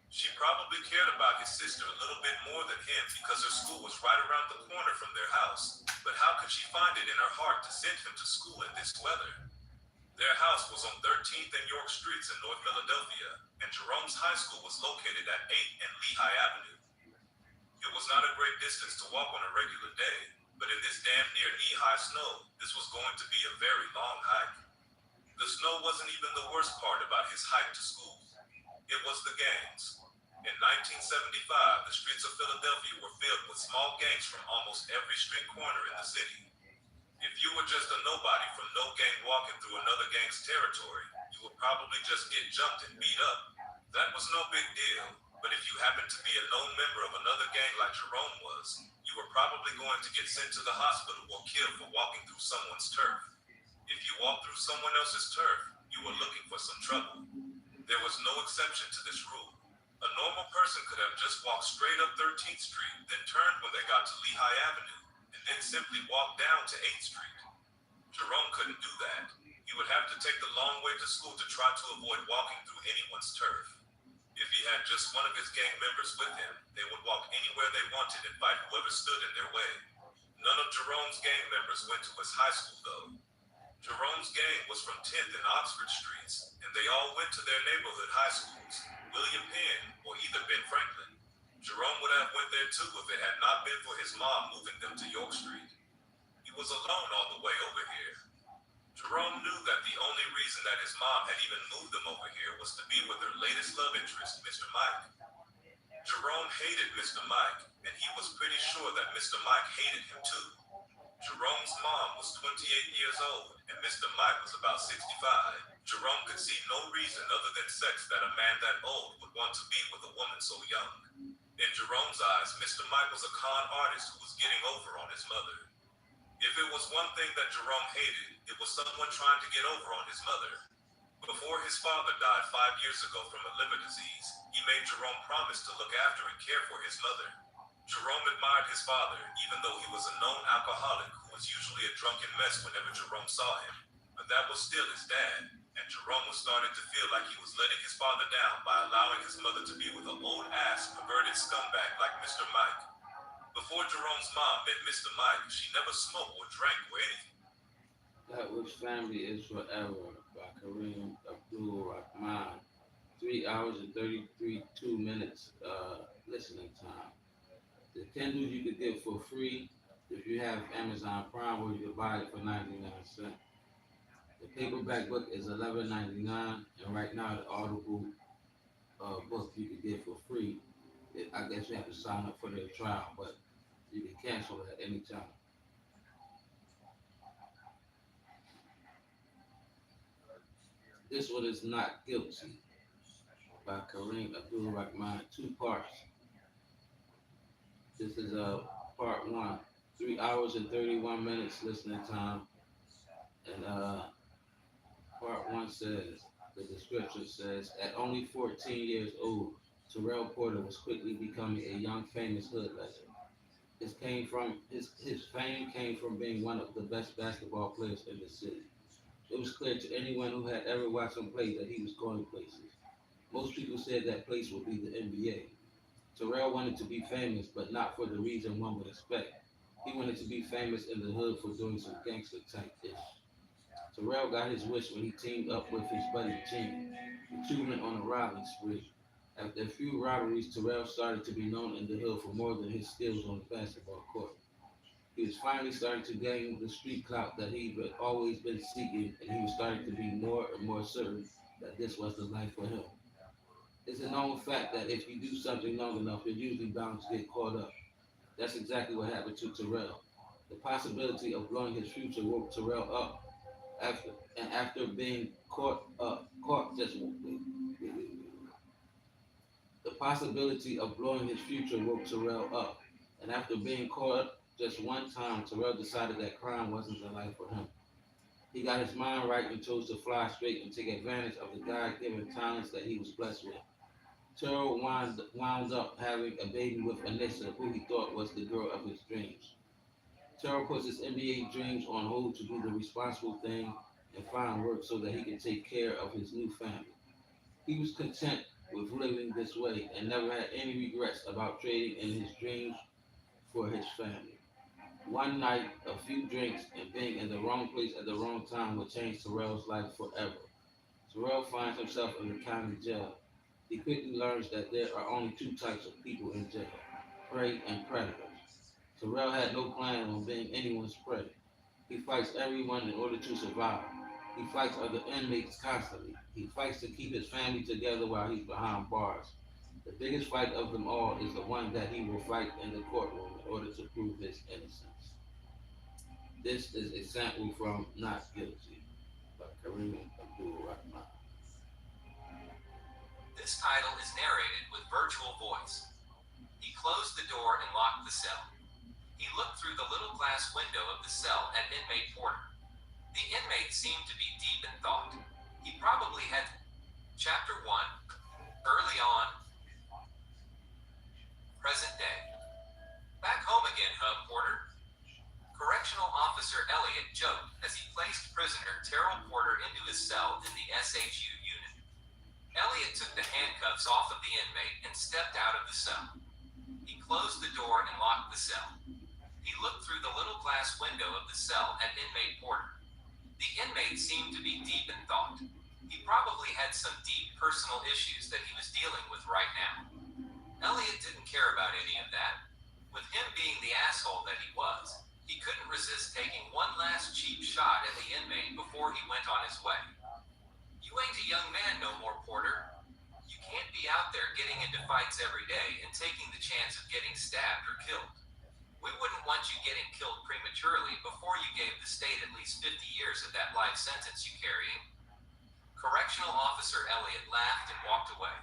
She probably cared about his sister a little bit more than him because her school was right around the corner from their house. But how could she find it in her heart to send him to school in this weather? Their house was on 13th and York Streets in North Philadelphia, and Jerome's high school was located at 8th and Lehigh Avenue. It was not a great distance to walk on a regular day, but in this damn near knee-high snow, this was going to be a very long hike. The snow wasn't even the worst part about his hike to school. It was the gangs. In 1975, the streets of Philadelphia were filled with small gangs from almost every street corner in the city. If you were just a nobody from no gang walking through another gang's territory, you would probably just get jumped and beat up. That was no big deal, but if you happened to be a known member of another gang like Jerome was, you were probably going to get sent to the hospital or killed for walking through someone's turf. If you walked through someone else's turf, you were looking for some trouble. There was no exception to this rule. A normal person could have just walked straight up 13th Street, then turned when they got to Lehigh Avenue, and then simply walked down to 8th Street. Jerome couldn't do that. He would have to take the long way to school to try to avoid walking through anyone's turf. If he had just one of his gang members with him, they would walk anywhere they wanted and fight whoever stood in their way. None of Jerome's gang members went to his high school, though. Jerome's gang was from 10th and Oxford Streets, and they all went to their neighborhood high schools, William Penn or either Ben Franklin. Jerome would have went there too if it had not been for his mom moving them to York Street. He was alone all the way over here. Jerome knew that the only reason that his mom had even moved them over here was to be with her latest love interest, Mr. Mike. Jerome hated Mr. Mike, and he was pretty sure that Mr. Mike hated him too. Jerome's mom was 28 years old, and Mr. Mike was about 65. Jerome could see no reason other than sex that a man that old would want to be with a woman so young. In Jerome's eyes, Mr. Mike was a con artist who was getting over on his mother. If it was one thing that Jerome hated, it was someone trying to get over on his mother. Before his father died 5 years ago from a liver disease, he made Jerome promise to look after and care for his mother. Jerome admired his father, even though he was a known alcoholic who was usually a drunken mess whenever Jerome saw him. But that was still his dad, and Jerome was starting to feel like he was letting his father down by allowing his mother to be with an old-ass, perverted scumbag like Mr. Mike. Before Jerome's mom met Mr. Mike, she never smoked or drank or anything. That Which Family Is Forever by Kareem Abdul-Rahman. 3 hours and 2 minutes listening time. The Kindle you could get for free if you have Amazon Prime, or you could buy it for 99 cents. The paperback book is $11.99, and right now the Audible book you could get for free. I guess you have to sign up for their trial, but you can cancel it at any time. This one is Not Guilty by Kareem Abdul-Rahman. 2 parts. This is part 1. 3 hours and 31 minutes listening time. And part 1 says, the description says, at only 14 years old, Terrell Porter was quickly becoming a young famous hood legend. His fame came from being one of the best basketball players in the city. It was clear to anyone who had ever watched him play that he was going places. Most people said that place would be the NBA. Terrell wanted to be famous, but not for the reason one would expect. He wanted to be famous in the hood for doing some gangster type ish. Terrell got his wish when he teamed up with his buddy Gene. The two went on a robbing spree. After a few robberies, Terrell started to be known in the hood for more than his skills on the basketball court. He was finally starting to gain the street clout that he had always been seeking, and he was starting to be more and more certain that this was the life for him. It's a known fact that if you do something long enough, you're usually bound to get caught up. That's exactly what happened to Terrell. The possibility of blowing his future woke Terrell up after being caught just The possibility of blowing his future woke Terrell up, and after being caught just one time, Terrell decided that crime wasn't the life for him. He got his mind right and chose to fly straight and take advantage of the God-given talents that he was blessed with. Terrell wound up having a baby with Anissa, who he thought was the girl of his dreams. Terrell puts his NBA dreams on hold to do the responsible thing and find work so that he can take care of his new family. He was content with living this way and never had any regrets about trading in his dreams for his family. One night, a few drinks, and being in the wrong place at the wrong time would change Terrell's life forever. Terrell finds himself in the county jail. He quickly learns that there are only 2 types of people in jail: prey and predators. Terrell had no plan on being anyone's prey. He fights everyone in order to survive. He fights other inmates constantly. He fights to keep his family together while he's behind bars. The biggest fight of them all is the one that he will fight in the courtroom in order to prove his innocence. This is a sample from Not Guilty by Kareem Abdul-Rahman. This title is narrated with virtual voice. He closed the door and locked the cell. He looked through the little glass window of the cell at inmate Porter. The inmate seemed to be deep in thought. He probably had... Chapter 1. Early on. Present day. Back home again, huh, Porter? Correctional Officer Elliot joked as he placed prisoner Terrell Porter into his cell in the SHU unit. Elliot took the handcuffs off of the inmate and stepped out of the cell. He closed the door and locked the cell. He looked through the little glass window of the cell at inmate Porter. The inmate seemed to be deep in thought. He probably had some deep personal issues that he was dealing with right now. Elliot didn't care about any of that. With him being the asshole that he was, he couldn't resist taking one last cheap shot at the inmate before he went on his way. You ain't a young man no more, Porter. You can't be out there getting into fights every day and taking the chance of getting stabbed or killed. We wouldn't want you getting killed prematurely before you gave the state at least 50 years of that life sentence you carrying. Correctional Officer Elliot laughed and walked away.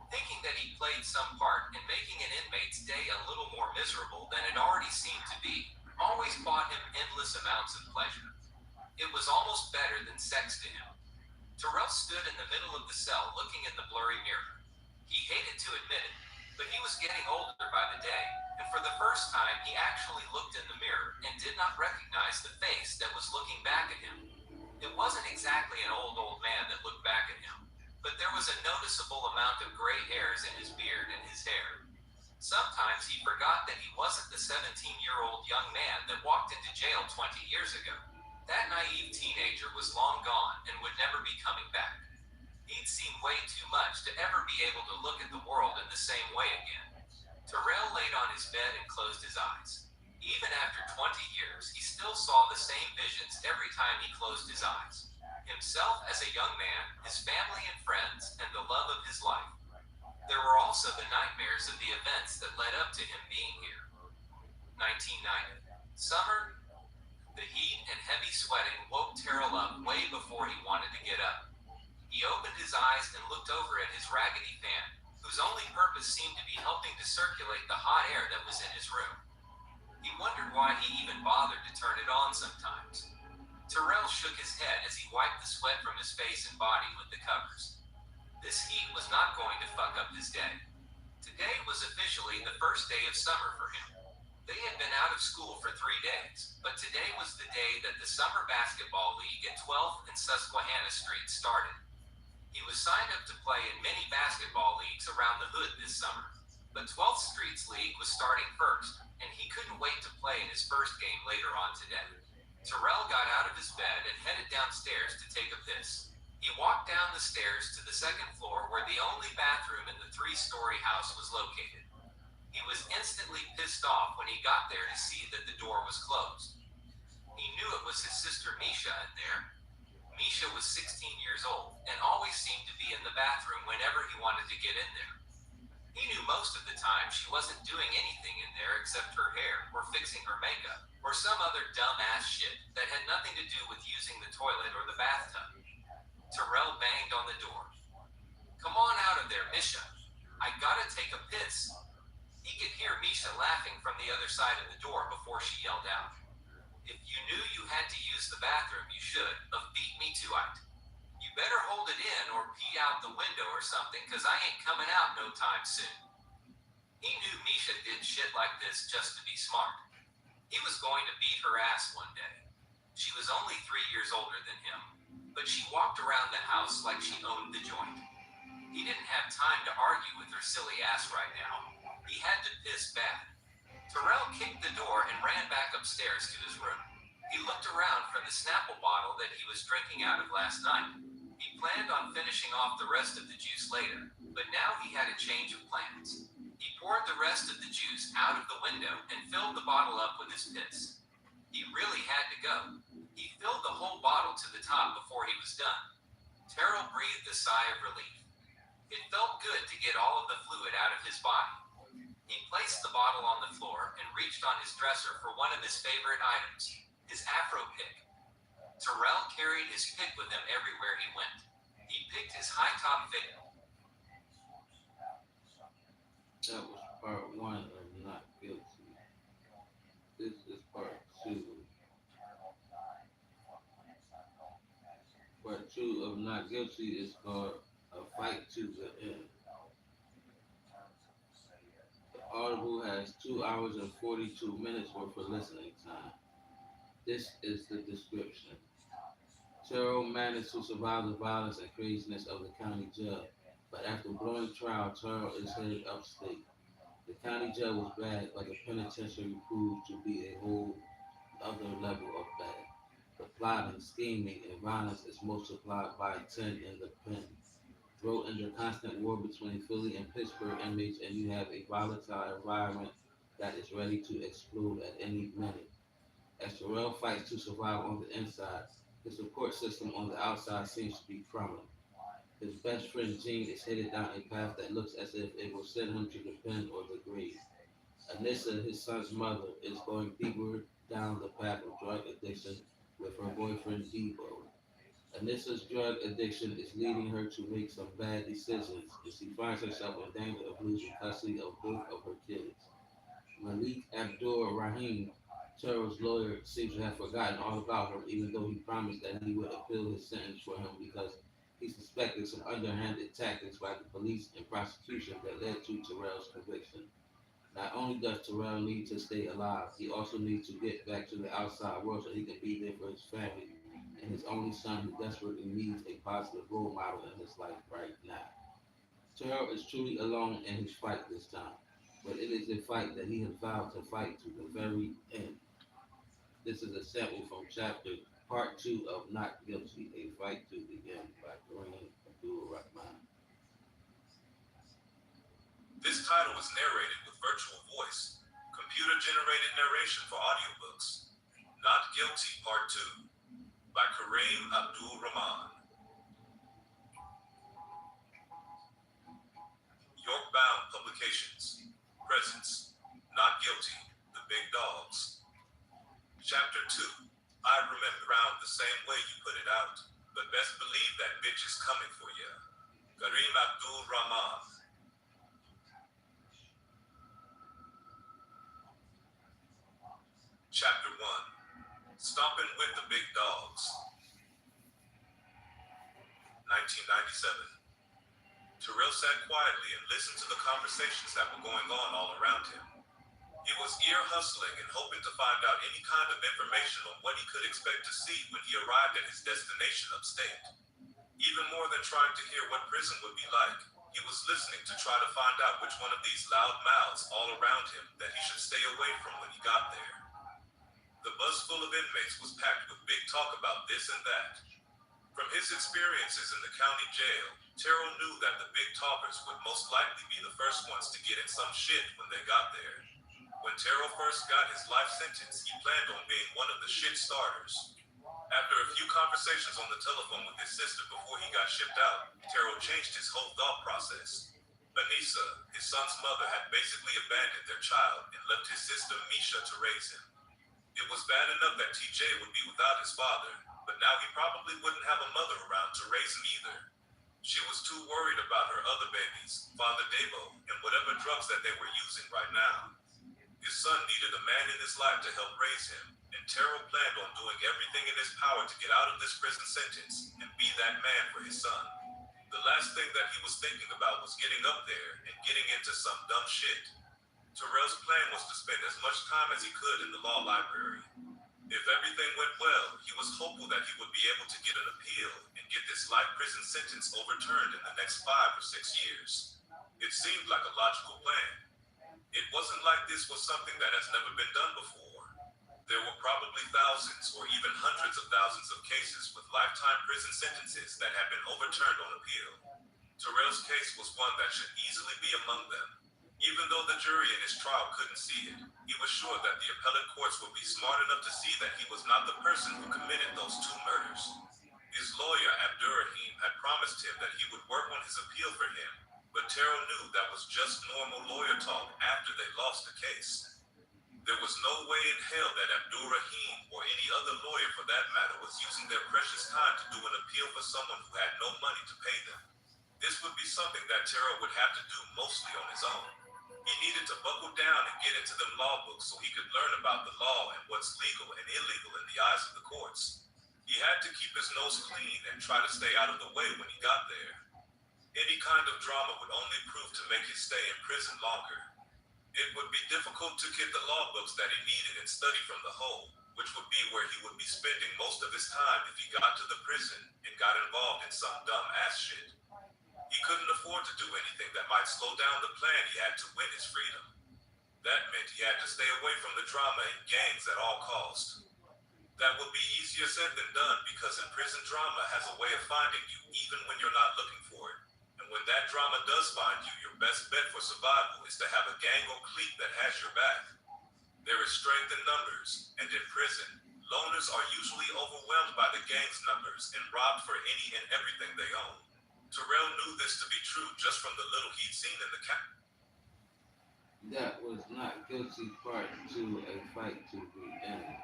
Thinking that he played some part in making an inmate's day a little more miserable than it already seemed to be, always brought him endless amounts of pleasure. It was almost better than sex to him. Terrell stood in the middle of the cell looking in the blurry mirror. He hated to admit it, but he was getting older by the day, and for the first time he actually looked in the mirror and did not recognize the face that was looking back at him. It wasn't exactly an old man that looked back at him, but there was a noticeable amount of gray hairs in his beard and his hair. Sometimes he forgot that he wasn't the 17-year-old young man that walked into jail 20 years ago. That naive teenager was long gone and would never be coming back. He'd seen way too much to ever be able to look at the world in the same way again. Terrell laid on his bed and closed his eyes. Even after 20 years, he still saw the same visions every time he closed his eyes. Himself as a young man, his family and friends, and the love of his life. There were also the nightmares of the events that led up to him being here. 1990. Summer. The heat and heavy sweating woke Terrell up way before he wanted to get up. He opened his eyes and looked over at his raggedy fan, whose only purpose seemed to be helping to circulate the hot air that was in his room. He wondered why he even bothered to turn it on sometimes. Terrell shook his head as he wiped the sweat from his face and body with the covers. This heat was not going to fuck up his day. Today was officially the first day of summer for him. They had been out of school for 3 days, but today was the day that the Summer Basketball League at 12th and Susquehanna Street started. He was signed up to play in many basketball leagues around the hood this summer, but 12th Street's league was starting first, and he couldn't wait to play in his first game later on today. Terrell got out of his bed and headed downstairs to take a piss. He walked down the stairs to the second floor where the only bathroom in the 3-story house was located. He was instantly pissed off when he got there to see that the door was closed. He knew it was his sister Misha in there. Misha was 16 years old and always seemed to be in the bathroom whenever he wanted to get in there. He knew most of the time she wasn't doing anything in there except her hair or fixing her makeup or some other dumb-ass shit that had nothing to do with using the toilet or the bathtub. Terrell banged on the door. "Come on out of there, Misha. I gotta take a piss." He could hear Misha laughing from the other side of the door before she yelled out, "If you knew you had to use the bathroom, you should have beat me to it. You better hold it in or pee out the window or something, cause I ain't coming out no time soon." He knew Misha did shit like this just to be smart. He was going to beat her ass one day. She was only 3 years older than him, but she walked around the house like she owned the joint. He didn't have time to argue with her silly ass right now. He had to piss bad. Terrell kicked the door and ran back upstairs to his room. He looked around for the Snapple bottle that he was drinking out of last night. He planned on finishing off the rest of the juice later, but now he had a change of plans. He poured the rest of the juice out of the window and filled the bottle up with his piss. He really had to go. He filled the whole bottle to the top before he was done. Terrell breathed a sigh of relief. It felt good to get all of the fluid out of his body. He placed the bottle on the floor and reached on his dresser for one of his favorite items, his afro pick. Terrell carried his pick with him everywhere he went. He picked his high-top fit. That was part one of Not Guilty. This is part two. Part two of Not Guilty is called A Fight to the End. The Audible has 2 hours and 42 minutes worth of listening time. This is the description. Terrell managed to survive the violence and craziness of the county jail, but after blowing trial, Terrell is headed upstate. The county jail was bad, but the penitentiary proved to be a whole other level of bad. The plotting, scheming, and violence is multiplied by 10 in the pen. Throw in the constant war between Philly and Pittsburgh inmates, and you have a volatile environment that is ready to explode at any minute. As Terrell fights to survive on the inside, the support system on the outside seems to be crumbling. His best friend Gene is headed down a path that looks as if it will send him to the pen or the grave. Anissa, his son's mother, is going deeper down the path of drug addiction with her boyfriend Debo. Anissa's drug addiction is leading her to make some bad decisions, and she finds herself in danger of losing custody of both of her kids. Malik Abdul Rahim, Terrell's lawyer, seems to have forgotten all about him, even though he promised that he would appeal his sentence for him because he suspected some underhanded tactics by the police and prosecution that led to Terrell's conviction. Not only does Terrell need to stay alive, he also needs to get back to the outside world so he can be there for his family and his only son who desperately needs a positive role model in his life right now. Terrell is truly alone in his fight this time, but it is a fight that he has vowed to fight to the very end. This is a sample from chapter part two of Not Guilty, A Fight to the End by Kareem Abdul Rahman. This title was narrated with virtual voice, computer-generated narration for audiobooks. Not Guilty Part 2 by Kareem Abdul Rahman. York-bound Publications presents Not Guilty, The Big Dogs. Chapter 2. I remember around the same way you put it out, but best believe that bitch is coming for you. Kareem Abdul Rahman. Chapter 1. Stomping with the Big Dogs. 1997. Terrell sat quietly and listened to the conversations that were going on all around him. He was ear hustling and hoping to find out any kind of information on what he could expect to see when he arrived at his destination upstate. Even more than trying to hear what prison would be like, he was listening to try to find out which one of these loud mouths all around him that he should stay away from when he got there. The bus full of inmates was packed with big talk about this and that. From his experiences in the county jail, Terrell knew that the big talkers would most likely be the first ones to get in some shit when they got there. When Terrell first got his life sentence, he planned on being one of the shit starters. After a few conversations on the telephone with his sister before he got shipped out, Terrell changed his whole thought process. Anissa, his son's mother, had basically abandoned their child and left his sister Misha to raise him. It was bad enough that TJ would be without his father, but now he probably wouldn't have a mother around to raise him either. She was too worried about her other babies, Father Debo, and whatever drugs that they were using right now. His son needed a man in his life to help raise him, and Terrell planned on doing everything in his power to get out of this prison sentence and be that man for his son. The last thing that he was thinking about was getting up there and getting into some dumb shit. Terrell's plan was to spend as much time as he could in the law library. If everything went well, he was hopeful that he would be able to get an appeal and get this life prison sentence overturned in the next 5 or 6 years. It seemed like a logical plan. It wasn't like this was something that has never been done before. There were probably thousands or even hundreds of thousands of cases with lifetime prison sentences that had been overturned on appeal. Terrell's case was one that should easily be among them. Even though the jury in his trial couldn't see it, he was sure that the appellate courts would be smart enough to see that he was not the person who committed those 2 murders. His lawyer, Abdurrahim, had promised him that he would work on his appeal for him, but Terrell knew that was just normal lawyer talk after they lost the case. There was no way in hell that Abdurrahim, or any other lawyer for that matter, was using their precious time to do an appeal for someone who had no money to pay them. This would be something that Terrell would have to do mostly on his own. He needed to buckle down and get into them law books so he could learn about the law and what's legal and illegal in the eyes of the courts. He had to keep his nose clean and try to stay out of the way when he got there. Any kind of drama would only prove to make his stay in prison longer. It would be difficult to get the law books that he needed and study from the hole, which would be where he would be spending most of his time if he got to the prison and got involved in some dumb ass shit. He couldn't afford to do anything that might slow down the plan he had to win his freedom. That meant he had to stay away from the drama and gangs at all costs. That would be easier said than done because in prison drama has a way of finding you even when you're not looking for it. And when that drama does find you, your best bet for survival is to have a gang or clique that has your back. There is strength in numbers, and in prison, loners are usually overwhelmed by the gang's numbers and robbed for any and everything they own. Terrell knew this to be true just from the little he'd seen in the camp. That was not guilty part 2, a fight to the end.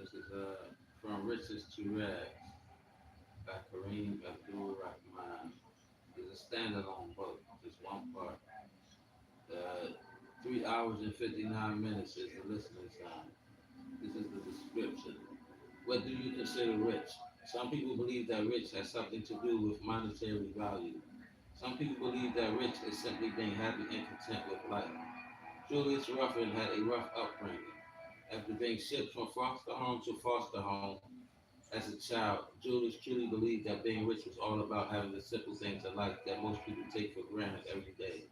This is From Riches to Rags by Kareem Abdul-Rahman. It's a standalone book, just one part. 3 hours and 59 minutes is the listening time. This is the description. What do you consider rich? Some people believe that rich has something to do with monetary value. Some people believe that rich is simply being happy and content with life. Julius Ruffin had a rough upbringing. After being shipped from foster home to foster home as a child, Julius truly believed that being rich was all about having the simple things in life that most people take for granted every day,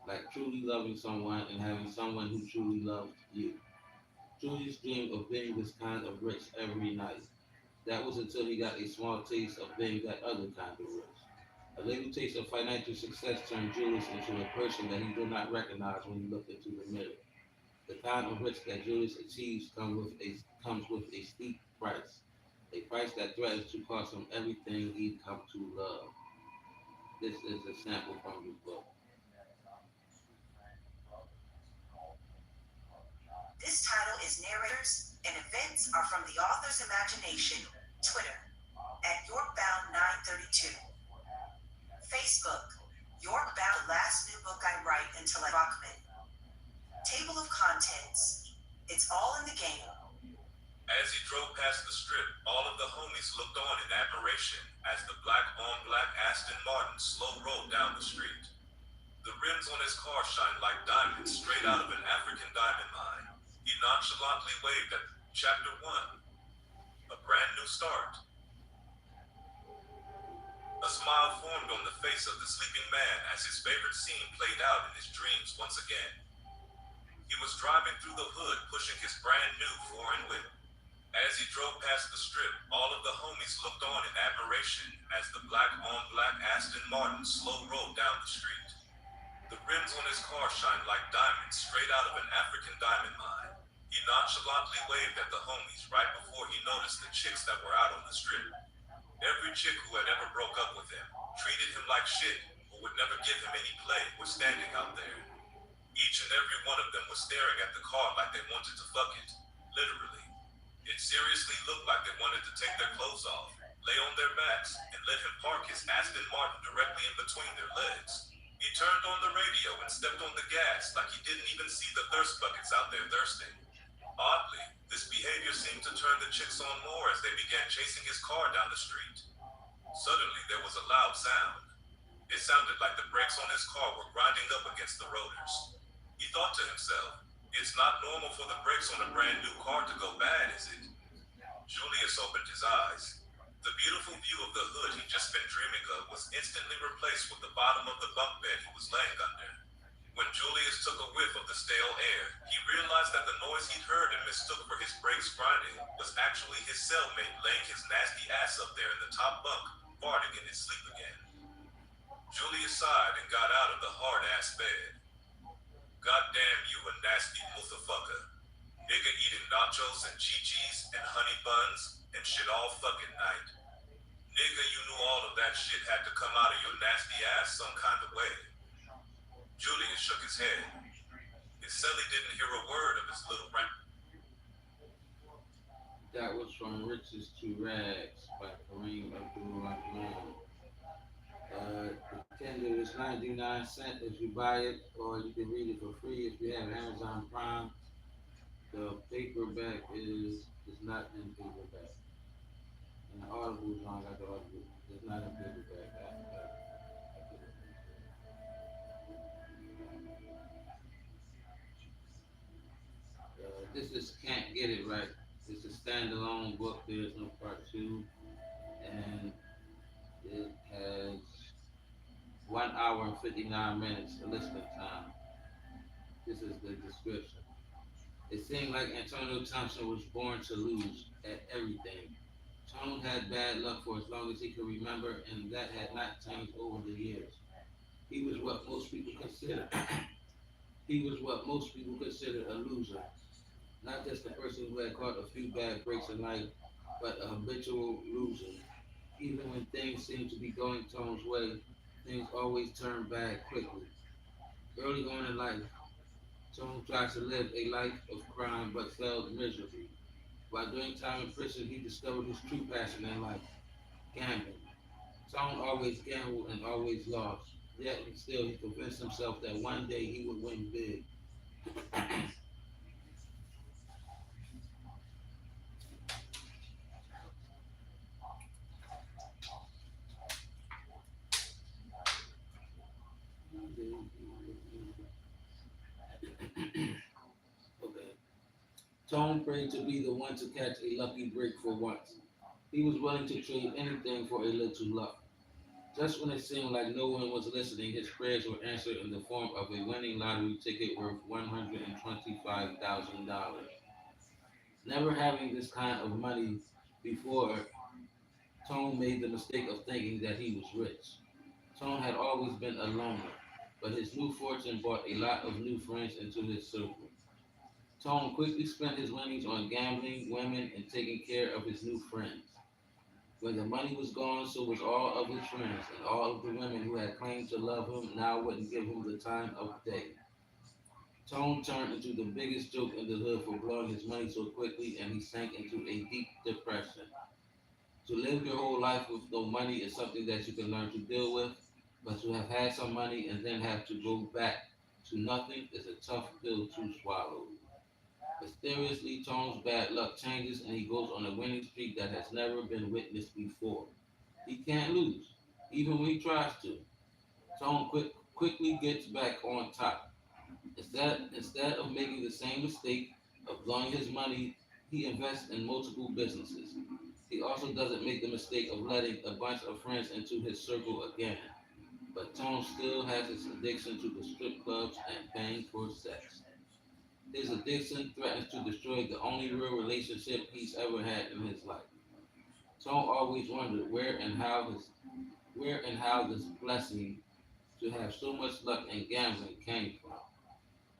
like truly loving someone and having someone who truly loved you. Julius dreamed of being this kind of rich every night. That was until he got a small taste of being that other kind of rich. A little taste of financial success turned Julius into a person that he did not recognize when he looked into the mirror. The kind of rich that Julius achieves comes with a steep price, a price that threatens to cost him everything he'd come to love. This is a sample from the book. This title is narrators and events are from the author's imagination. Twitter at Yorkbound932. Facebook, Yorkbound, last new book I write until I Rockman. Table of contents. It's all in the game. As he drove past the strip, all of the homies looked on in admiration as the black-on-black Aston Martin slow rolled down the street. The rims on his car shined like diamonds straight out of an African diamond mine. He nonchalantly waved at Chapter 1, a brand new start. A smile formed on the face of the sleeping man as his favorite scene played out in his dreams once again. He was driving through the hood pushing his brand new foreign whip. As he drove past the strip, all of the homies looked on in admiration as the black-on-black Aston Martin slow rolled down the street. The rims on his car shined like diamonds straight out of an African diamond mine. He nonchalantly waved at the homies right before he noticed the chicks that were out on the strip. Every chick who had ever broke up with him, treated him like shit, or would never give him any play, was standing out there. Each and every one of them was staring at the car like they wanted to fuck it, literally. It seriously looked like they wanted to take their clothes off, lay on their backs, and let him park his Aston Martin directly in between their legs. He turned on the radio and stepped on the gas like he didn't even see the thirst buckets out there thirsting. Oddly, this behavior seemed to turn the chicks on more as they began chasing his car down the street. Suddenly, there was a loud sound. It sounded like the brakes on his car were grinding up against the rotors. He thought to himself, it's not normal for the brakes on a brand new car to go bad, is it? Julius opened his eyes. The beautiful view of the hood he'd just been dreaming of was instantly replaced with the bottom of the bunk bed he was laying under. When Julius took a whiff of the stale air, he realized that the noise he'd heard and mistook for his brakes grinding was actually his cellmate laying his nasty ass up there in the top bunk, farting in his sleep again. Julius sighed and got out of the hard-ass bed. Goddamn you, a nasty motherfucker. Nigga eating nachos and chi-chis and honey buns and shit all fucking night. Nigga, you knew all of that shit had to come out of your nasty ass some kind of way. Julian shook his head. His celly didn't hear a word of his little rant. That was from Riches to Rags by Kareem Abdul-Rahman. The Kindle is 99 cents if you buy it, or you can read it for free if you have Amazon Prime. The paperback is not in paperback. And the Audible is on like the Audible. It's not in paperback. This is Can't Get It Right. It's a standalone book. There's no part two, and it has 1 hour and 59 minutes of listening time. This is the description. It seemed like Antonio Thompson was born to lose at everything. Tone had bad luck for as long as he could remember, and that had not changed over the years. He was what most people consider he was what most people consider a loser, not just a person who had caught a few bad breaks in life, but a habitual loser. Even when things seemed to be going Tone's way, things always turned bad quickly. Early on in life, Tone tried to live a life of crime but failed miserably. While doing time in prison, he discovered his true passion in life, gambling. Tone always gambled and always lost. Yet and still, he convinced himself that one day he would win big. Okay. Tone prayed to be the one to catch a lucky break for once. He was willing to trade anything for a little luck. Just when it seemed like no one was listening, his prayers were answered in the form of a winning lottery ticket worth $125,000. Never having this kind of money before, Tone made the mistake of thinking that he was rich. Tone had always been a loner, but his new fortune brought a lot of new friends into his circle. Tone quickly spent his winnings on gambling, women, and taking care of his new friends. When the money was gone, so was all of his friends, and all of the women who had claimed to love him now wouldn't give him the time of day. Tone turned into the biggest joke in the hood for blowing his money so quickly, and he sank into a deep depression. To live your whole life with no money is something that you can learn to deal with, but to have had some money and then have to go back to nothing is a tough pill to swallow. Mysteriously, Tone's bad luck changes and he goes on a winning streak that has never been witnessed before. He can't lose, even when he tries to. Quickly gets back on top. Instead of making the same mistake of blowing his money, he invests in multiple businesses. He also doesn't make the mistake of letting a bunch of friends into his circle again. But Tone still has his addiction to the strip clubs and paying for sex. His addiction threatens to destroy the only real relationship he's ever had in his life. Tone always wondered where and how this blessing to have so much luck in gambling came from.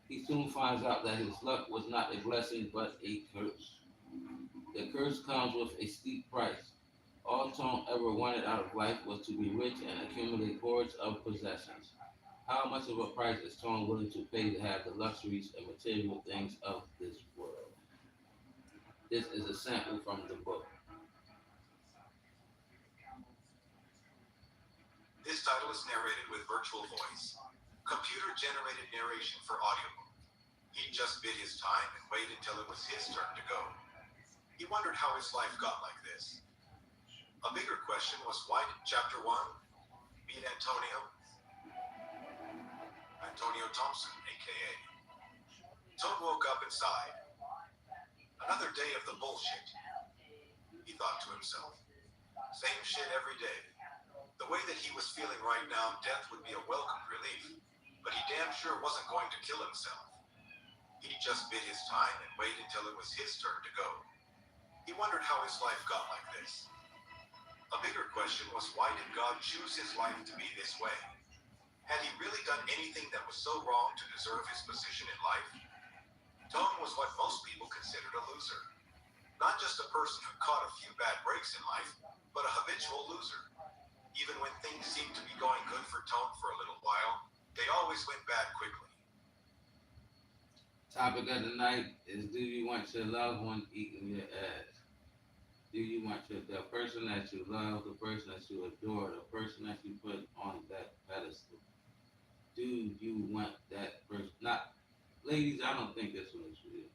He soon finds out that his luck was not a blessing but a curse. The curse comes with a steep price. All Tone ever wanted out of life was to be rich and accumulate hordes of possessions. How much of a price is Tone willing to pay to have the luxuries and material things of this world? This is a sample from the book. This title is narrated with virtual voice. Computer generated narration for audiobook. He just bid his time and waited until it was his turn to go. He wondered how his life got like this. A bigger question was why did Chapter 1 meet Antonio Thompson, aka. Tone woke up and sighed. Another day of the bullshit, he thought to himself. Same shit every day. The way that he was feeling right now, death would be a welcome relief, but he damn sure wasn't going to kill himself. He just bid his time and waited until it was his turn to go. He wondered how his life got like this. A bigger question was why did God choose his life to be this way? Had he really done anything that was so wrong to deserve his position in life? Tone was what most people considered a loser. Not just a person who caught a few bad breaks in life, but a habitual loser. Even when things seemed to be going good for Tone for a little while, they always went bad quickly. Topic of the night is: do you want your loved one eating your ass? Do you want the person that you love, the person that you adore, the person that you put on that pedestal? Do you want that person? Not, ladies, I don't think this one is for you.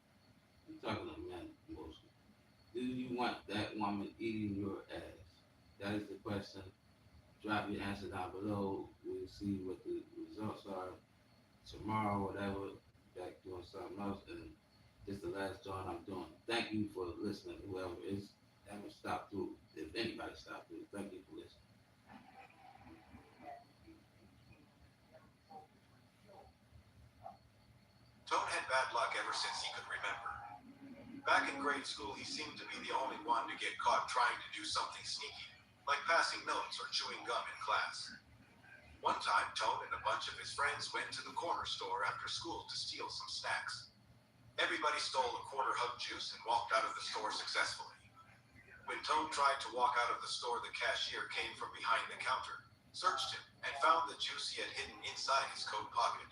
I'm talking to men mostly. Do you want that woman eating your ass? That is the question. Drop your answer down below. We'll see what the results are tomorrow, whatever. Back doing something else, and this is the last joint I'm doing. Thank you for listening, whoever is haven't stopped through. If anybody stopped through, thank you for listening. Tone had bad luck ever since he could remember. Back in grade school, he seemed to be the only one to get caught trying to do something sneaky, like passing notes or chewing gum in class. One time, Tone and a bunch of his friends went to the corner store after school to steal some snacks. Everybody stole a quarter hug juice and walked out of the store successfully. When Tone tried to walk out of the store, the cashier came from behind the counter, searched him, and found the juice he had hidden inside his coat pocket.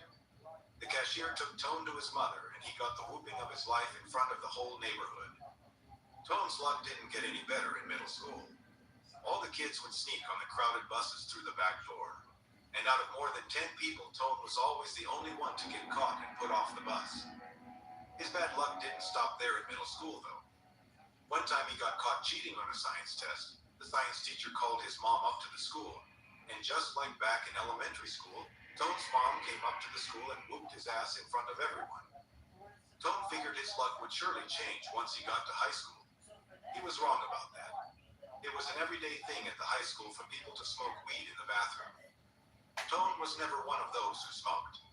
The cashier took Tone to his mother, and he got the whooping of his life in front of the whole neighborhood. Tone's luck didn't get any better in middle school. All the kids would sneak on the crowded buses through the back door. And out of more than 10 people, Tone was always the only one to get caught and put off the bus. His bad luck didn't stop there in middle school, though. One time he got caught cheating on a science test. The science teacher called his mom up to the school, and just like back in elementary school, Tone's mom came up to the school and whooped his ass in front of everyone. Tone figured his luck would surely change once he got to high school. He was wrong about that. It was an everyday thing at the high school for people to smoke weed in the bathroom. Tone was never one of those who smoked.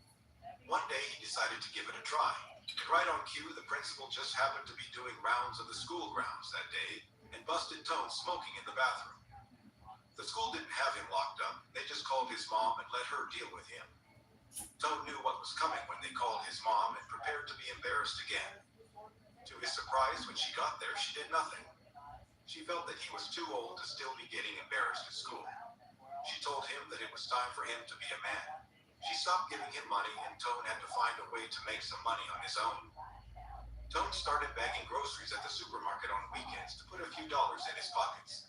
One day he decided to give it a try. And right on cue, the principal just happened to be doing rounds of the school grounds that day and busted Tone smoking in the bathroom. The school didn't have him locked up. They just called his mom and let her deal with him. Tone knew what was coming when they called his mom and prepared to be embarrassed again. To his surprise, when she got there, she did nothing. She felt that he was too old to still be getting embarrassed at school. She told him that it was time for him to be a man. She stopped giving him money, and Tone had to find a way to make some money on his own. Tone started bagging groceries at the supermarket on weekends to put a few dollars in his pockets.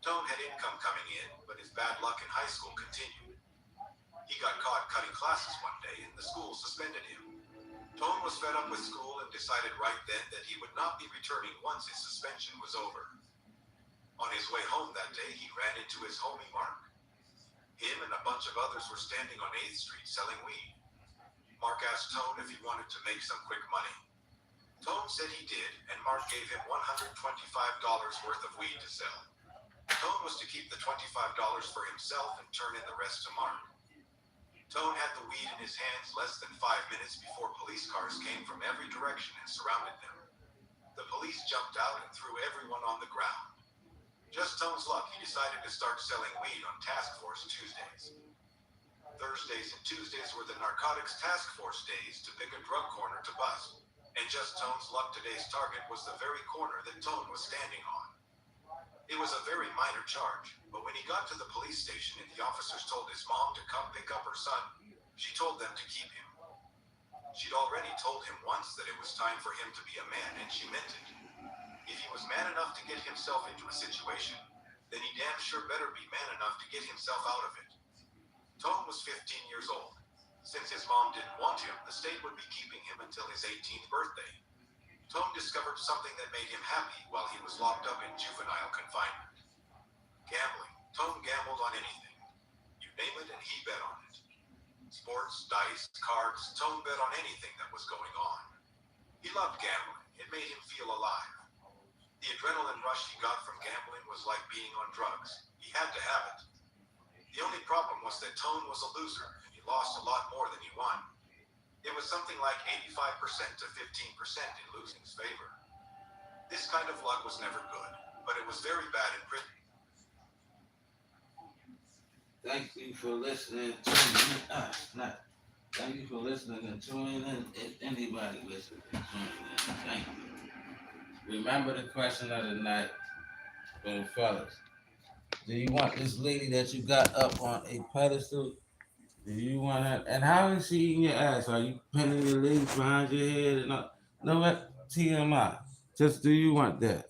Tone had income coming in, but his bad luck in high school continued. He got caught cutting classes one day, and the school suspended him. Tone was fed up with school and decided right then that he would not be returning once his suspension was over. On his way home that day, he ran into his homie Mark. Him and a bunch of others were standing on 8th Street selling weed. Mark asked Tone if he wanted to make some quick money. Tone said he did, and Mark gave him $125 worth of weed to sell. Tone was to keep the $25 for himself and turn in the rest to Mark. Tone had the weed in his hands less than 5 minutes before police cars came from every direction and surrounded them. The police jumped out and threw everyone on the ground. Just Tone's luck, he decided to start selling weed on Task Force Tuesdays. Thursdays and Tuesdays were the Narcotics Task Force days to pick a drug corner to bust. And just Tone's luck, today's target was the very corner that Tone was standing on. It was a very minor charge, but when he got to the police station and the officers told his mom to come pick up her son, she told them to keep him. She'd already told him once that it was time for him to be a man, and she meant it. If he was man enough to get himself into a situation, then he damn sure better be man enough to get himself out of it. Tone was 15 years old. Since his mom didn't want him, the state would be keeping him until his 18th birthday. Tone discovered something that made him happy while he was locked up in juvenile confinement. Gambling. Tone gambled on anything. You name it and he bet on it. Sports, dice, cards, Tone bet on anything that was going on. He loved gambling. It made him feel alive. The adrenaline rush he got from gambling was like being on drugs. He had to have it. The only problem was that Tone was a loser, and he lost a lot more than he won. It was something like 85% to 15% in losing's favor. This kind of luck was never good, but it was very bad in prison. Thank you for listening. Thank you for listening and tuning in. If anybody listening and tuning in, thank you. Remember the question of the night, fellas. Do you want this lady that you got up on a pedestal? Do you want her? And how is she in your ass? Are you pinning your legs behind your head and all? No, what? TMI. Just do you want that?